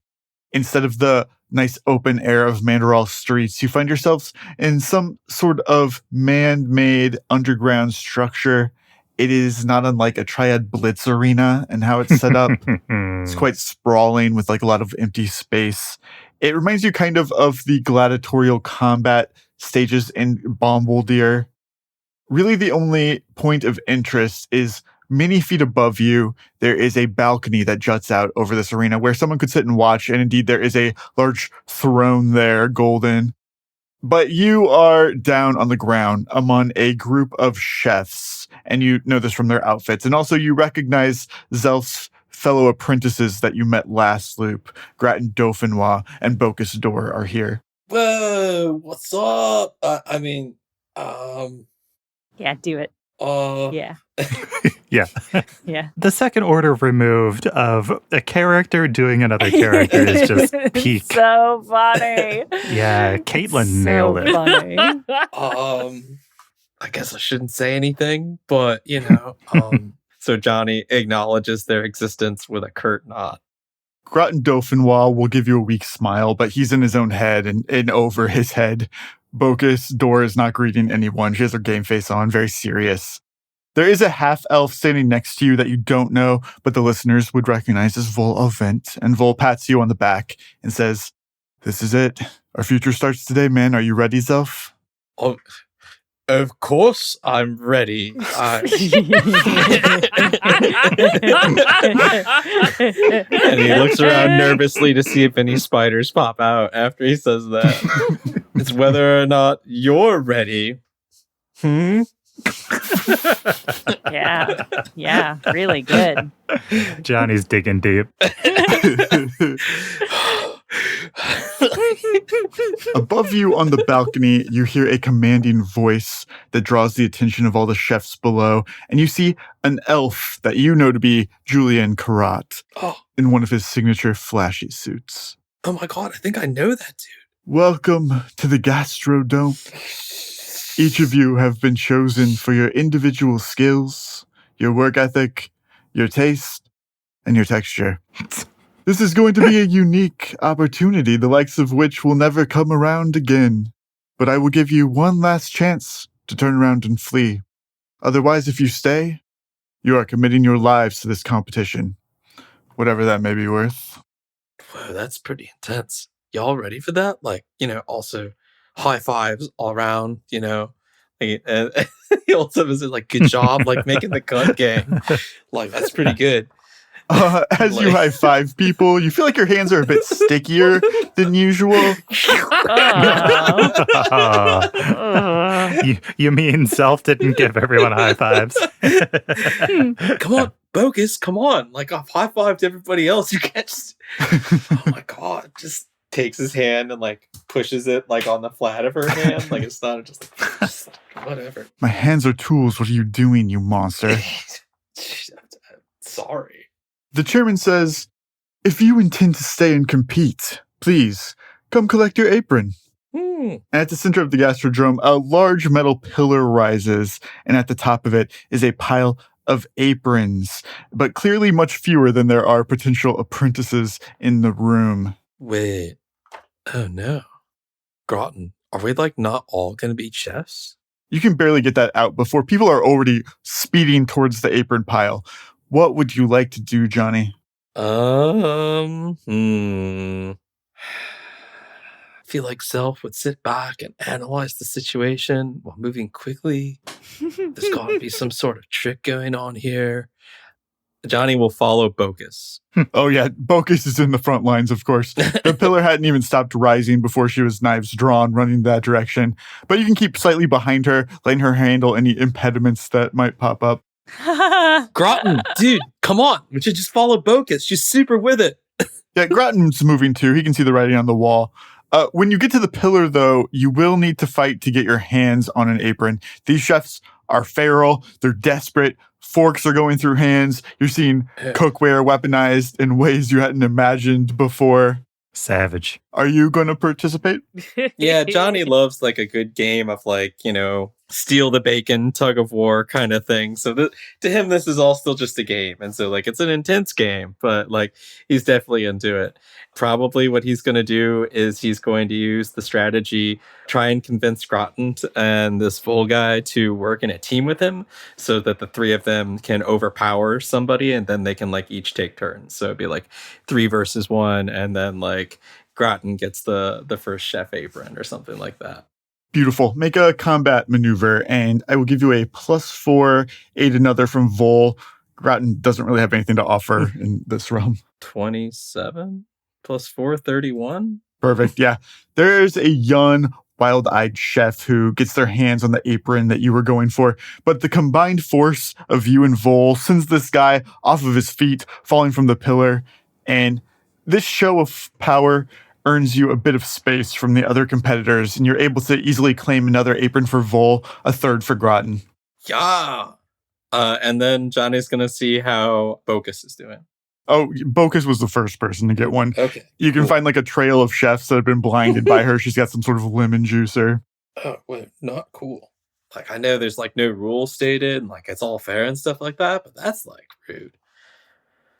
Instead of the nice open air of Mandaral streets, you find yourselves in some sort of man-made underground structure. It is not unlike a Triad Blitz arena and how it's set up. It's quite sprawling with like a lot of empty space. It reminds you kind of the gladiatorial combat stages in Bombaldir. Really, the only point of interest is many feet above you, there is a balcony that juts out over this arena where someone could sit and watch, and indeed there is a large throne there, golden. But you are down on the ground among a group of chefs, and you know this from their outfits. And also you recognize Zelf's fellow apprentices that you met last loop. Gratin Dauphinois and Bocus Dor are here. Whoa, what's up? Yeah, do it. Yeah. Yeah. Yeah. The second order removed of a character doing another character is just peak. So funny. Yeah, Caitlin nailed it. Funny. I guess I shouldn't say anything, but so Johnny acknowledges their existence with a curt nod. Gratin Dauphinois will give you a weak smile, but he's in his own head and over his head. Bocus Dor is not greeting anyone. She has her game face on, very serious. There is a half-elf standing next to you that you don't know, but the listeners would recognize as Vol Avent, and Vol pats you on the back and says, "This is it. Our future starts today, man. Are you ready, Zelf?" Oh, of course I'm ready. And he looks around nervously to see if any spiders pop out after he says that. It's whether or not you're ready. Yeah, really good. Johnny's digging deep. Above you on the balcony, you hear a commanding voice that draws the attention of all the chefs below, and you see an elf that you know to be Julian Karat in one of his signature flashy suits. Oh my god, I think I know that dude. Welcome to the Gastrodome. Each of you have been chosen for your individual skills, your work ethic, your taste, and your texture. This is going to be a unique opportunity, the likes of which will never come around again. But I will give you one last chance to turn around and flee. Otherwise, if you stay, you are committing your lives to this competition, whatever that may be worth. Whoa, that's pretty intense. Y'all ready for that? Also high fives all around, Like, he also was like, good job, like making the cut gang. Like, that's pretty good. As you high five people, you feel like your hands are a bit stickier than usual. You mean Zelf didn't give everyone high fives? Come on, Bocus, come on. Like, I've high fived everybody else. You can't just. Oh my god. Just takes his hand and like pushes it like on the flat of her hand. Like, it's not just whatever. My hands are tools. What are you doing, you monster? Sorry. The chairman says, if you intend to stay and compete, please come collect your apron. At the center of the Gastrodrome, a large metal pillar rises, and at the top of it is a pile of aprons, but clearly much fewer than there are potential apprentices in the room. Wait. Oh no. Groton, are we like not all going to be chefs? You can barely get that out before people are already speeding towards the apron pile. What would you like to do, Johnny? I feel like Zelf would sit back and analyze the situation while moving quickly. There's got to be some sort of trick going on here. Johnny will follow Bocus. Oh yeah, Bocus is in the front lines, of course. The pillar hadn't even stopped rising before she was knives drawn, running that direction. But you can keep slightly behind her, letting her handle any impediments that might pop up. Groton, dude, come on. We should just follow Bocus. She's super with it. Yeah, Groton's moving too. He can see the writing on the wall. When you get to the pillar, though, you will need to fight to get your hands on an apron. These chefs are feral. They're desperate. Forks are going through hands. You're seeing cookware weaponized in ways you hadn't imagined before. Savage. Are you going to participate? Yeah, Johnny loves like a good game of like, steal the bacon tug of war kind of thing. So to him, this is all still just a game. And so like, it's an intense game, but like, he's definitely into it. Probably what he's going to do is he's going to use the strategy, try and convince Groton and this Vol guy to work in a team with him so that the three of them can overpower somebody and then they can like each take turns. So it'd be like 3 versus 1. And then like Groton gets the first chef apron or something like that. Beautiful. Make a combat maneuver, and I will give you a +4, aid another from Vol. Groton doesn't really have anything to offer in this realm. 27 +4, 31. Perfect. Yeah. There's a young, wild-eyed chef who gets their hands on the apron that you were going for, but the combined force of you and Vol sends this guy off of his feet, falling from the pillar, and this show of power earns you a bit of space from the other competitors, and you're able to easily claim another apron for Vol, a third for Groton. Yeah. And then Johnny's going to see how Bocus is doing. Oh, Bocus was the first person to get one. Okay. You can find like a trail of chefs that have been blinded by her. She's got some sort of lemon juicer. Oh, well, not cool. Like, I know there's like no rules stated and like it's all fair and stuff like that, but that's like rude.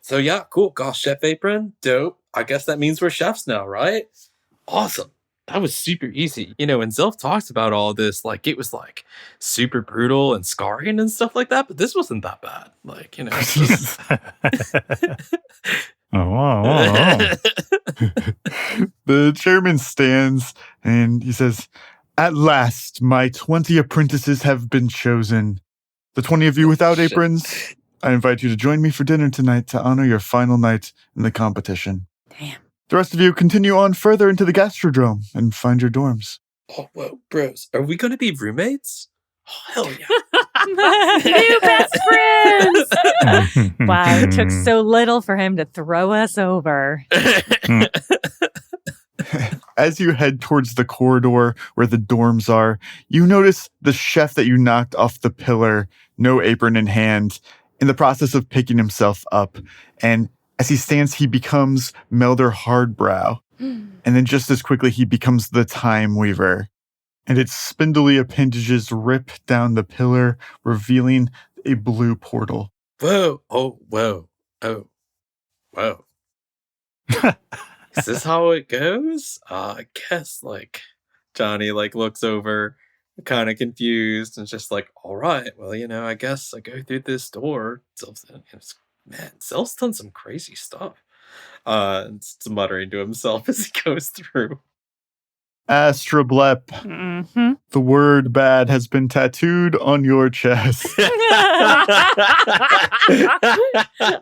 So yeah, cool. Gosh, chef apron, dope. I guess that means we're chefs now, right? Awesome. That was super easy. You know, when Zelf talks about all this, like it was like super brutal and scarring and stuff like that, but this wasn't that bad. Like, you know. It's just... The chairman stands and he says, "At last, my 20 apprentices have been chosen. The 20 of you without aprons, I invite you to join me for dinner tonight to honor your final night in the competition. Damn. The rest of you continue on further into the gastrodrome and find your dorms." Oh, whoa, bros. Are we going to be roommates? Oh, hell yeah. New best friends! Wow, it took so little for him to throw us over. As you head towards the corridor where the dorms are, you notice the chef that you knocked off the pillar, no apron in hand, in the process of picking himself up. And as he stands, he becomes Melder Hardbrow. And then just as quickly, he becomes the Time Weaver. And its spindly appendages rip down the pillar, revealing a blue portal. Whoa. Oh, whoa. Oh, whoa. Is this how it goes? I guess, like, Johnny, like, looks over, kind of confused, and just like, all right, well, you know, I guess I go through this door. Man, Zelf's done some crazy stuff. And muttering to himself as he goes through. Astroblep. Mm-hmm. The word bad has been tattooed on your chest.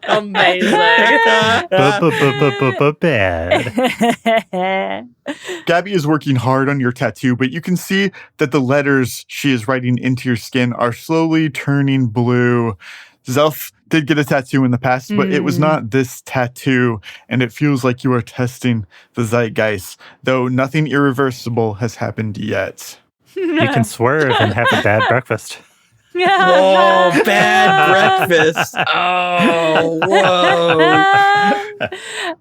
Amazing. Bad. Gabby is working hard on your tattoo, but you can see that the letters she is writing into your skin are slowly turning blue. Zelf did get a tattoo in the past, but it was not this tattoo, and it feels like you are testing the zeitgeist, though nothing irreversible has happened yet. You can swerve and have a bad breakfast. Whoa, bad breakfast. Oh,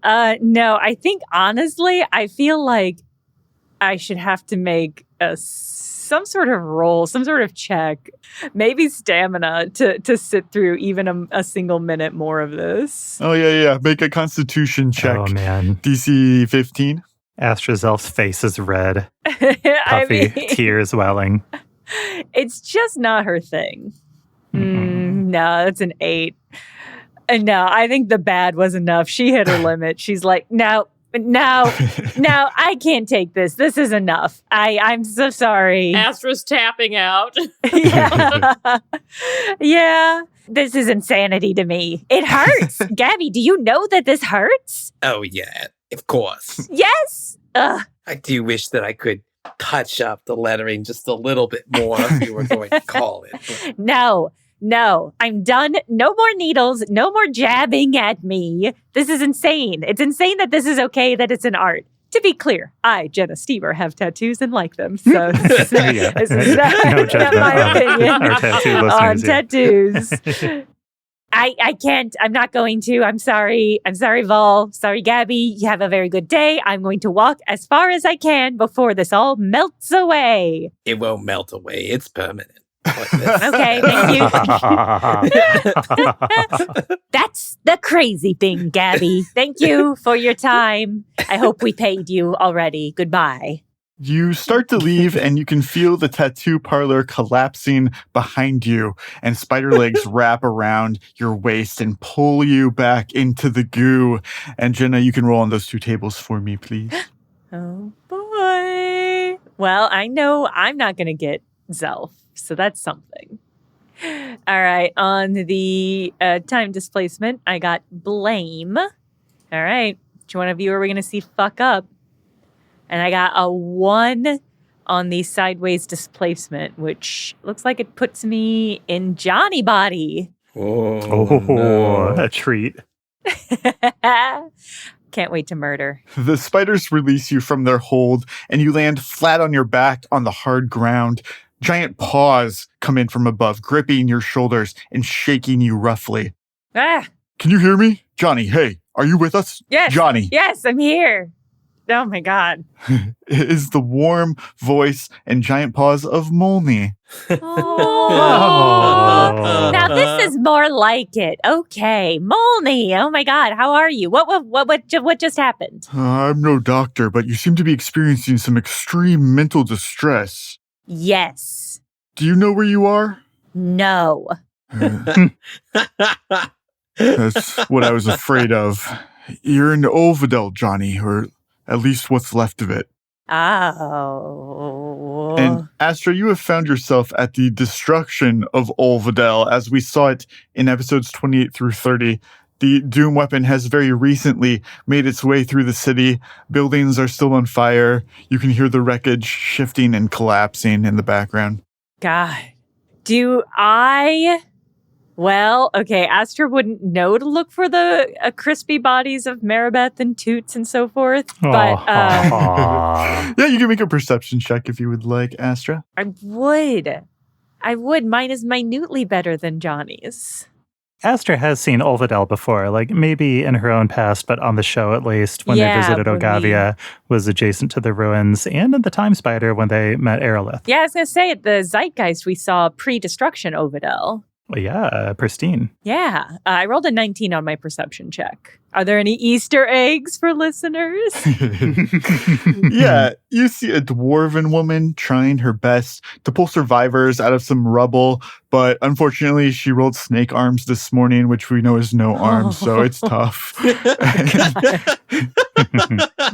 whoa. No, I think honestly, I feel like I should have to make some sort of roll, some sort of check, maybe stamina to sit through even a single minute more of this. Oh, yeah. Make a constitution check. Oh, man. DC 15. Astrazelf's face is red. Puffy, tears welling. It's just not her thing. No, that's an 8. And no, I think the bad was enough. She hit her limit. She's like, no, I can't take this. This is enough. I'm so sorry. Astra's tapping out. Yeah. This is insanity to me. It hurts. Gabby, do you know that this hurts? Oh, yeah, of course. Yes. Ugh. I do wish that I could touch up the lettering just a little bit more if you were going to call it. But... No, I'm done. No more needles. No more jabbing at me. This is insane. It's insane that this is okay, that it's an art. To be clear, I, Jenna Stoeber, have tattoos and like them. So this is not my opinion our tattoo on listeners. tattoos. I can't. I'm not going to. I'm sorry. I'm sorry, Vol. Sorry, Gabby. You have a very good day. I'm going to walk as far as I can before this all melts away. It won't melt away. It's permanent. Like this. Okay, thank you. That's the crazy thing, Gabby. Thank you for your time. I hope we paid you already. Goodbye. You start to leave and you can feel the tattoo parlor collapsing behind you, and spider legs wrap around your waist and pull you back into the goo. And Jenna, you can roll on those 2 tables for me, please. Oh, boy. Well, I know I'm not going to get Zelf, so that's something. All right, on the time displacement, I got blame. All right, which one of you are we going to see fuck up? And I got a 1 on the sideways displacement, which looks like it puts me in Johnny body. Oh, a treat. Can't wait to murder. The spiders release you from their hold, and you land flat on your back on the hard ground. Giant paws come in from above, gripping your shoulders and shaking you roughly. Ah, Can you hear me? Johnny, hey, are you with us? yes. Johnny. Yes, I'm here. Oh, my God. It is the warm voice and giant paws of Molny. Oh. Now this is more like it. Okay, Molny. Oh my God, how are you? What just happened? I'm no doctor, but you seem to be experiencing some extreme mental distress. Yes. Do you know where you are? No. That's what I was afraid of. You're in Olvidel, Johnny, or at least what's left of it. Oh. And Astra, you have found yourself at the destruction of Olvidel, as we saw it in episodes 28 through 30. The Doom weapon has very recently made its way through the city. Buildings are still on fire. You can hear the wreckage shifting and collapsing in the background. God. Well, okay, Astra wouldn't know to look for the crispy bodies of Maribeth and Toots and so forth, but Yeah, you can make a perception check if you would like, Astra. I would. Mine is minutely better than Johnny's. Astra has seen Olvidel before, like maybe in her own past, but on the show at least, when they visited Ogavia, was adjacent to the ruins, and in the Time Spider when they met Aerolith. Yeah, I was going to say, at the Zeitgeist, we saw pre-destruction Olvidel. Well, yeah, pristine. Yeah, I rolled a 19 on my perception check. Are there any Easter eggs for listeners? Yeah, you see a dwarven woman trying her best to pull survivors out of some rubble, but unfortunately she rolled snake arms this morning, which we know is no arms, so it's tough.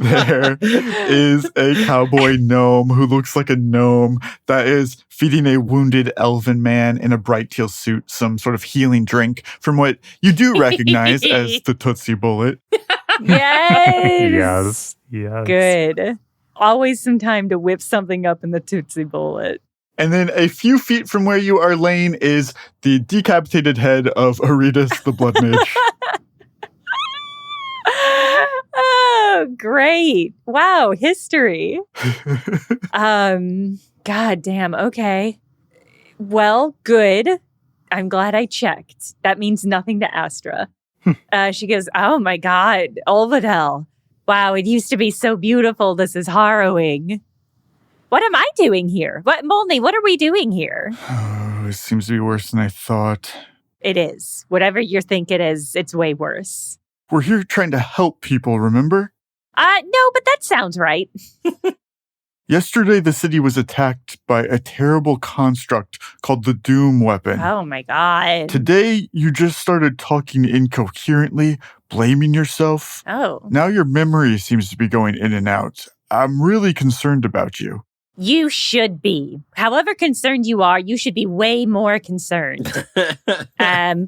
There is a cowboy gnome who looks like a gnome that is feeding a wounded elven man in a bright teal suit some sort of healing drink from what you do recognize as the Tootsie Bullet. Yes. Yes. Good. Always some time to whip something up in the Tootsie Bullet. And then a few feet from where you are laying is the decapitated head of Aridus the Blood Mage. Oh, great. Wow, history. God damn, okay. Well, good. I'm glad I checked. That means nothing to Astra. She goes, oh my God, Olvidel. Wow, it used to be so beautiful. This is harrowing. What am I doing here? Molny, what are we doing here? Oh, it seems to be worse than I thought. It is. Whatever you think it is, it's way worse. We're here trying to help people, remember? No, but that sounds right. Yesterday, the city was attacked by a terrible construct called the Doom weapon. Oh my God. Today, you just started talking incoherently, blaming yourself. Oh. Now your memory seems to be going in and out. I'm really concerned about you. You should be. However concerned you are, you should be way more concerned. But I'm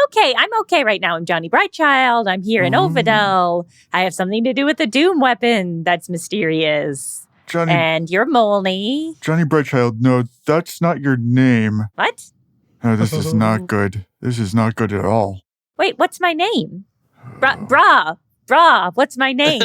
okay. I'm okay right now. I'm Johnny Brightchild. I'm here in Olvidel. I have something to do with the Doom weapon that's mysterious. Johnny, and you're Molny. Johnny Brightchild, no, that's not your name. What? No, this is not good. This is not good at all. Wait, what's my name? Brah, what's my name?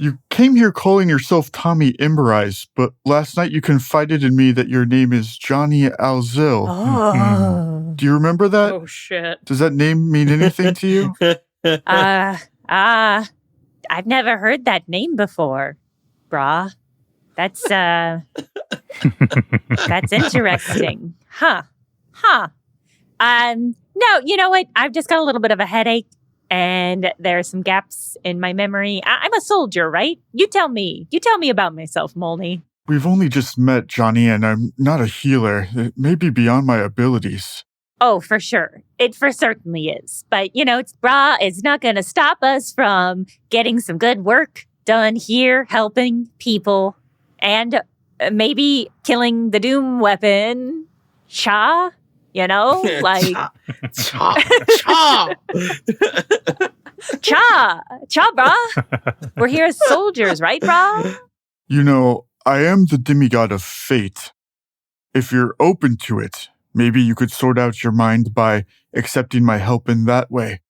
You came here calling yourself Tommy Emberize, but last night you confided in me that your name is Johnny Alzil. Oh. Do you remember that? Oh, shit. Does that name mean anything to you? I've never heard that name before, brah. That's interesting. Huh. No, you know what? I've just got a little bit of a headache, and there are some gaps in my memory. I'm a soldier, right? You tell me about myself, Molny. We've only just met, Johnny, and I'm not a healer. It may be beyond my abilities. Oh, for sure. It for certainly is. But, brah is not going to stop us from getting some good work done here, helping people, and maybe killing the doom weapon, Cha, like... Cha, brah. We're here as soldiers, right, brah? I am the demigod of fate. If you're open to it, maybe you could sort out your mind by accepting my help in that way.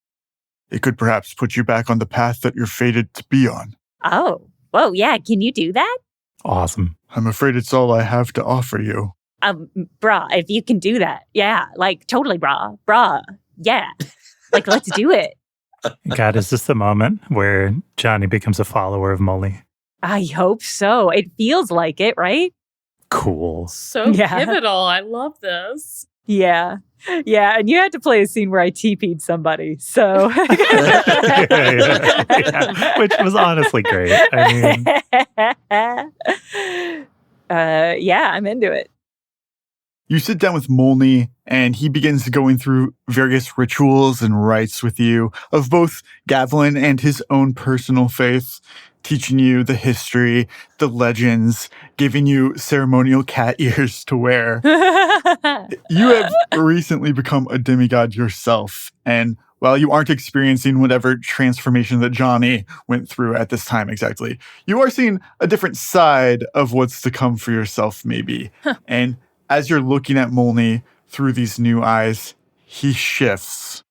It could perhaps put you back on the path that you're fated to be on. Oh, whoa, yeah, can you do that? Awesome. I'm afraid it's all I have to offer you. Brah, if you can do that. Yeah, like, totally, brah, yeah. Like, let's do it. God, is this the moment where Johnny becomes a follower of Molly? I hope so. It feels like it, right? Cool. So pivotal. I love this. Yeah. Yeah, and you had to play a scene where I TP'd somebody, so... yeah. Which was honestly great. I mean... yeah, I'm into it. You sit down with Molny, and he begins going through various rituals and rites with you of both Gavlin and his own personal faith, teaching you the history, the legends, giving you ceremonial cat ears to wear. You have recently become a demigod yourself, and while you aren't experiencing whatever transformation that Johnny went through at this time exactly, you are seeing a different side of what's to come for yourself, maybe. And as you're looking at Molny through these new eyes, he shifts.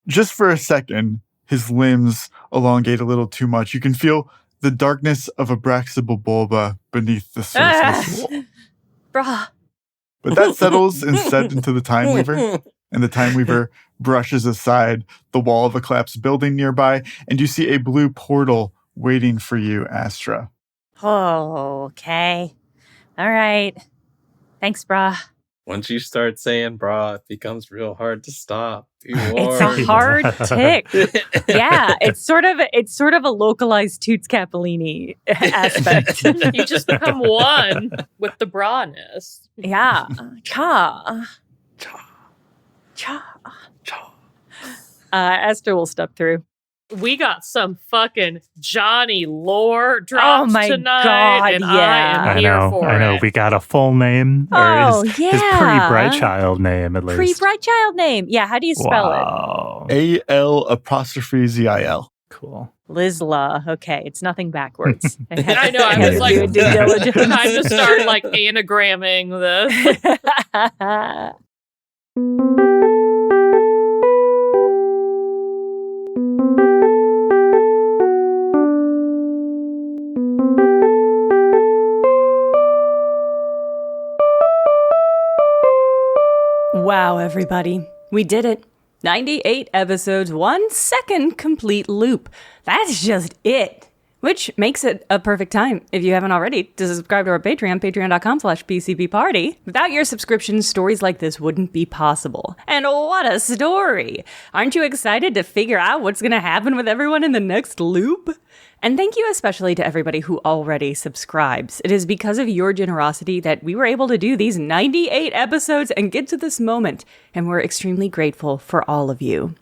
Just for a second, his limbs elongate a little too much. You can feel the darkness of a Braxibal bulba beneath the surface. Brah. But that settles instead into the Time Weaver, and the Time Weaver brushes aside the wall of a collapsed building nearby, and you see a blue portal waiting for you, Astra. Oh, okay. All right. Thanks, brah. Once you start saying brah, it becomes real hard to stop. It's a hard tick. Yeah, it's sort of a localized Toots Capellini aspect. You just become one with the brah-ness. Yeah. Cha. Esther will step through. We got some fucking Johnny lore drops tonight, God, and yeah. I am here for it. I know. We got a full name, or his pre-bright child name, at least. Pre-bright child name. Yeah, how do you spell it? A-L''ZIL. Cool. Lizla. Okay, it's nothing backwards. I know. I was like, time to start like anagramming this. Wow, everybody. We did it. 98 episodes, 1 second complete loop. That's just it. Which makes it a perfect time, if you haven't already, to subscribe to our Patreon, patreon.com/PCBparty. Without your subscription, stories like this wouldn't be possible. And what a story! Aren't you excited to figure out what's going to happen with everyone in the next loop? And thank you especially to everybody who already subscribes. It is because of your generosity that we were able to do these 98 episodes and get to this moment, and we're extremely grateful for all of you.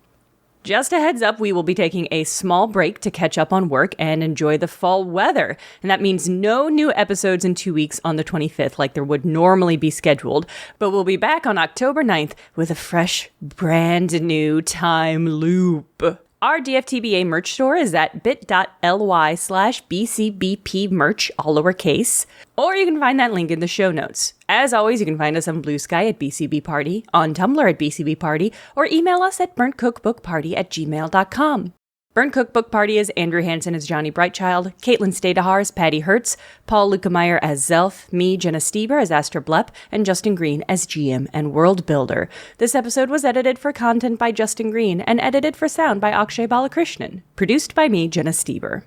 Just a heads up, we will be taking a small break to catch up on work and enjoy the fall weather. And that means no new episodes in 2 weeks on the 25th like there would normally be scheduled. But we'll be back on October 9th with a fresh, brand new time loop. Our DFTBA merch store is at bit.ly/BCBP merch, all lowercase. Or you can find that link in the show notes. As always, you can find us on Blue Sky at BCB Party, on Tumblr at BCB Party, or email us at burntcookbookparty@gmail.com. Burn Cookbook Party as Andrew Hansen as Johnny Brightchild, Caitlin Stayduhar as Patty Hertz, Paul Luetkemeyer as Zelf, me, Jenna Stoeber as Astra Blepp, and Justin Green as GM and World Builder. This episode was edited for content by Justin Green and edited for sound by Akshay Balakrishnan. Produced by me, Jenna Stoeber.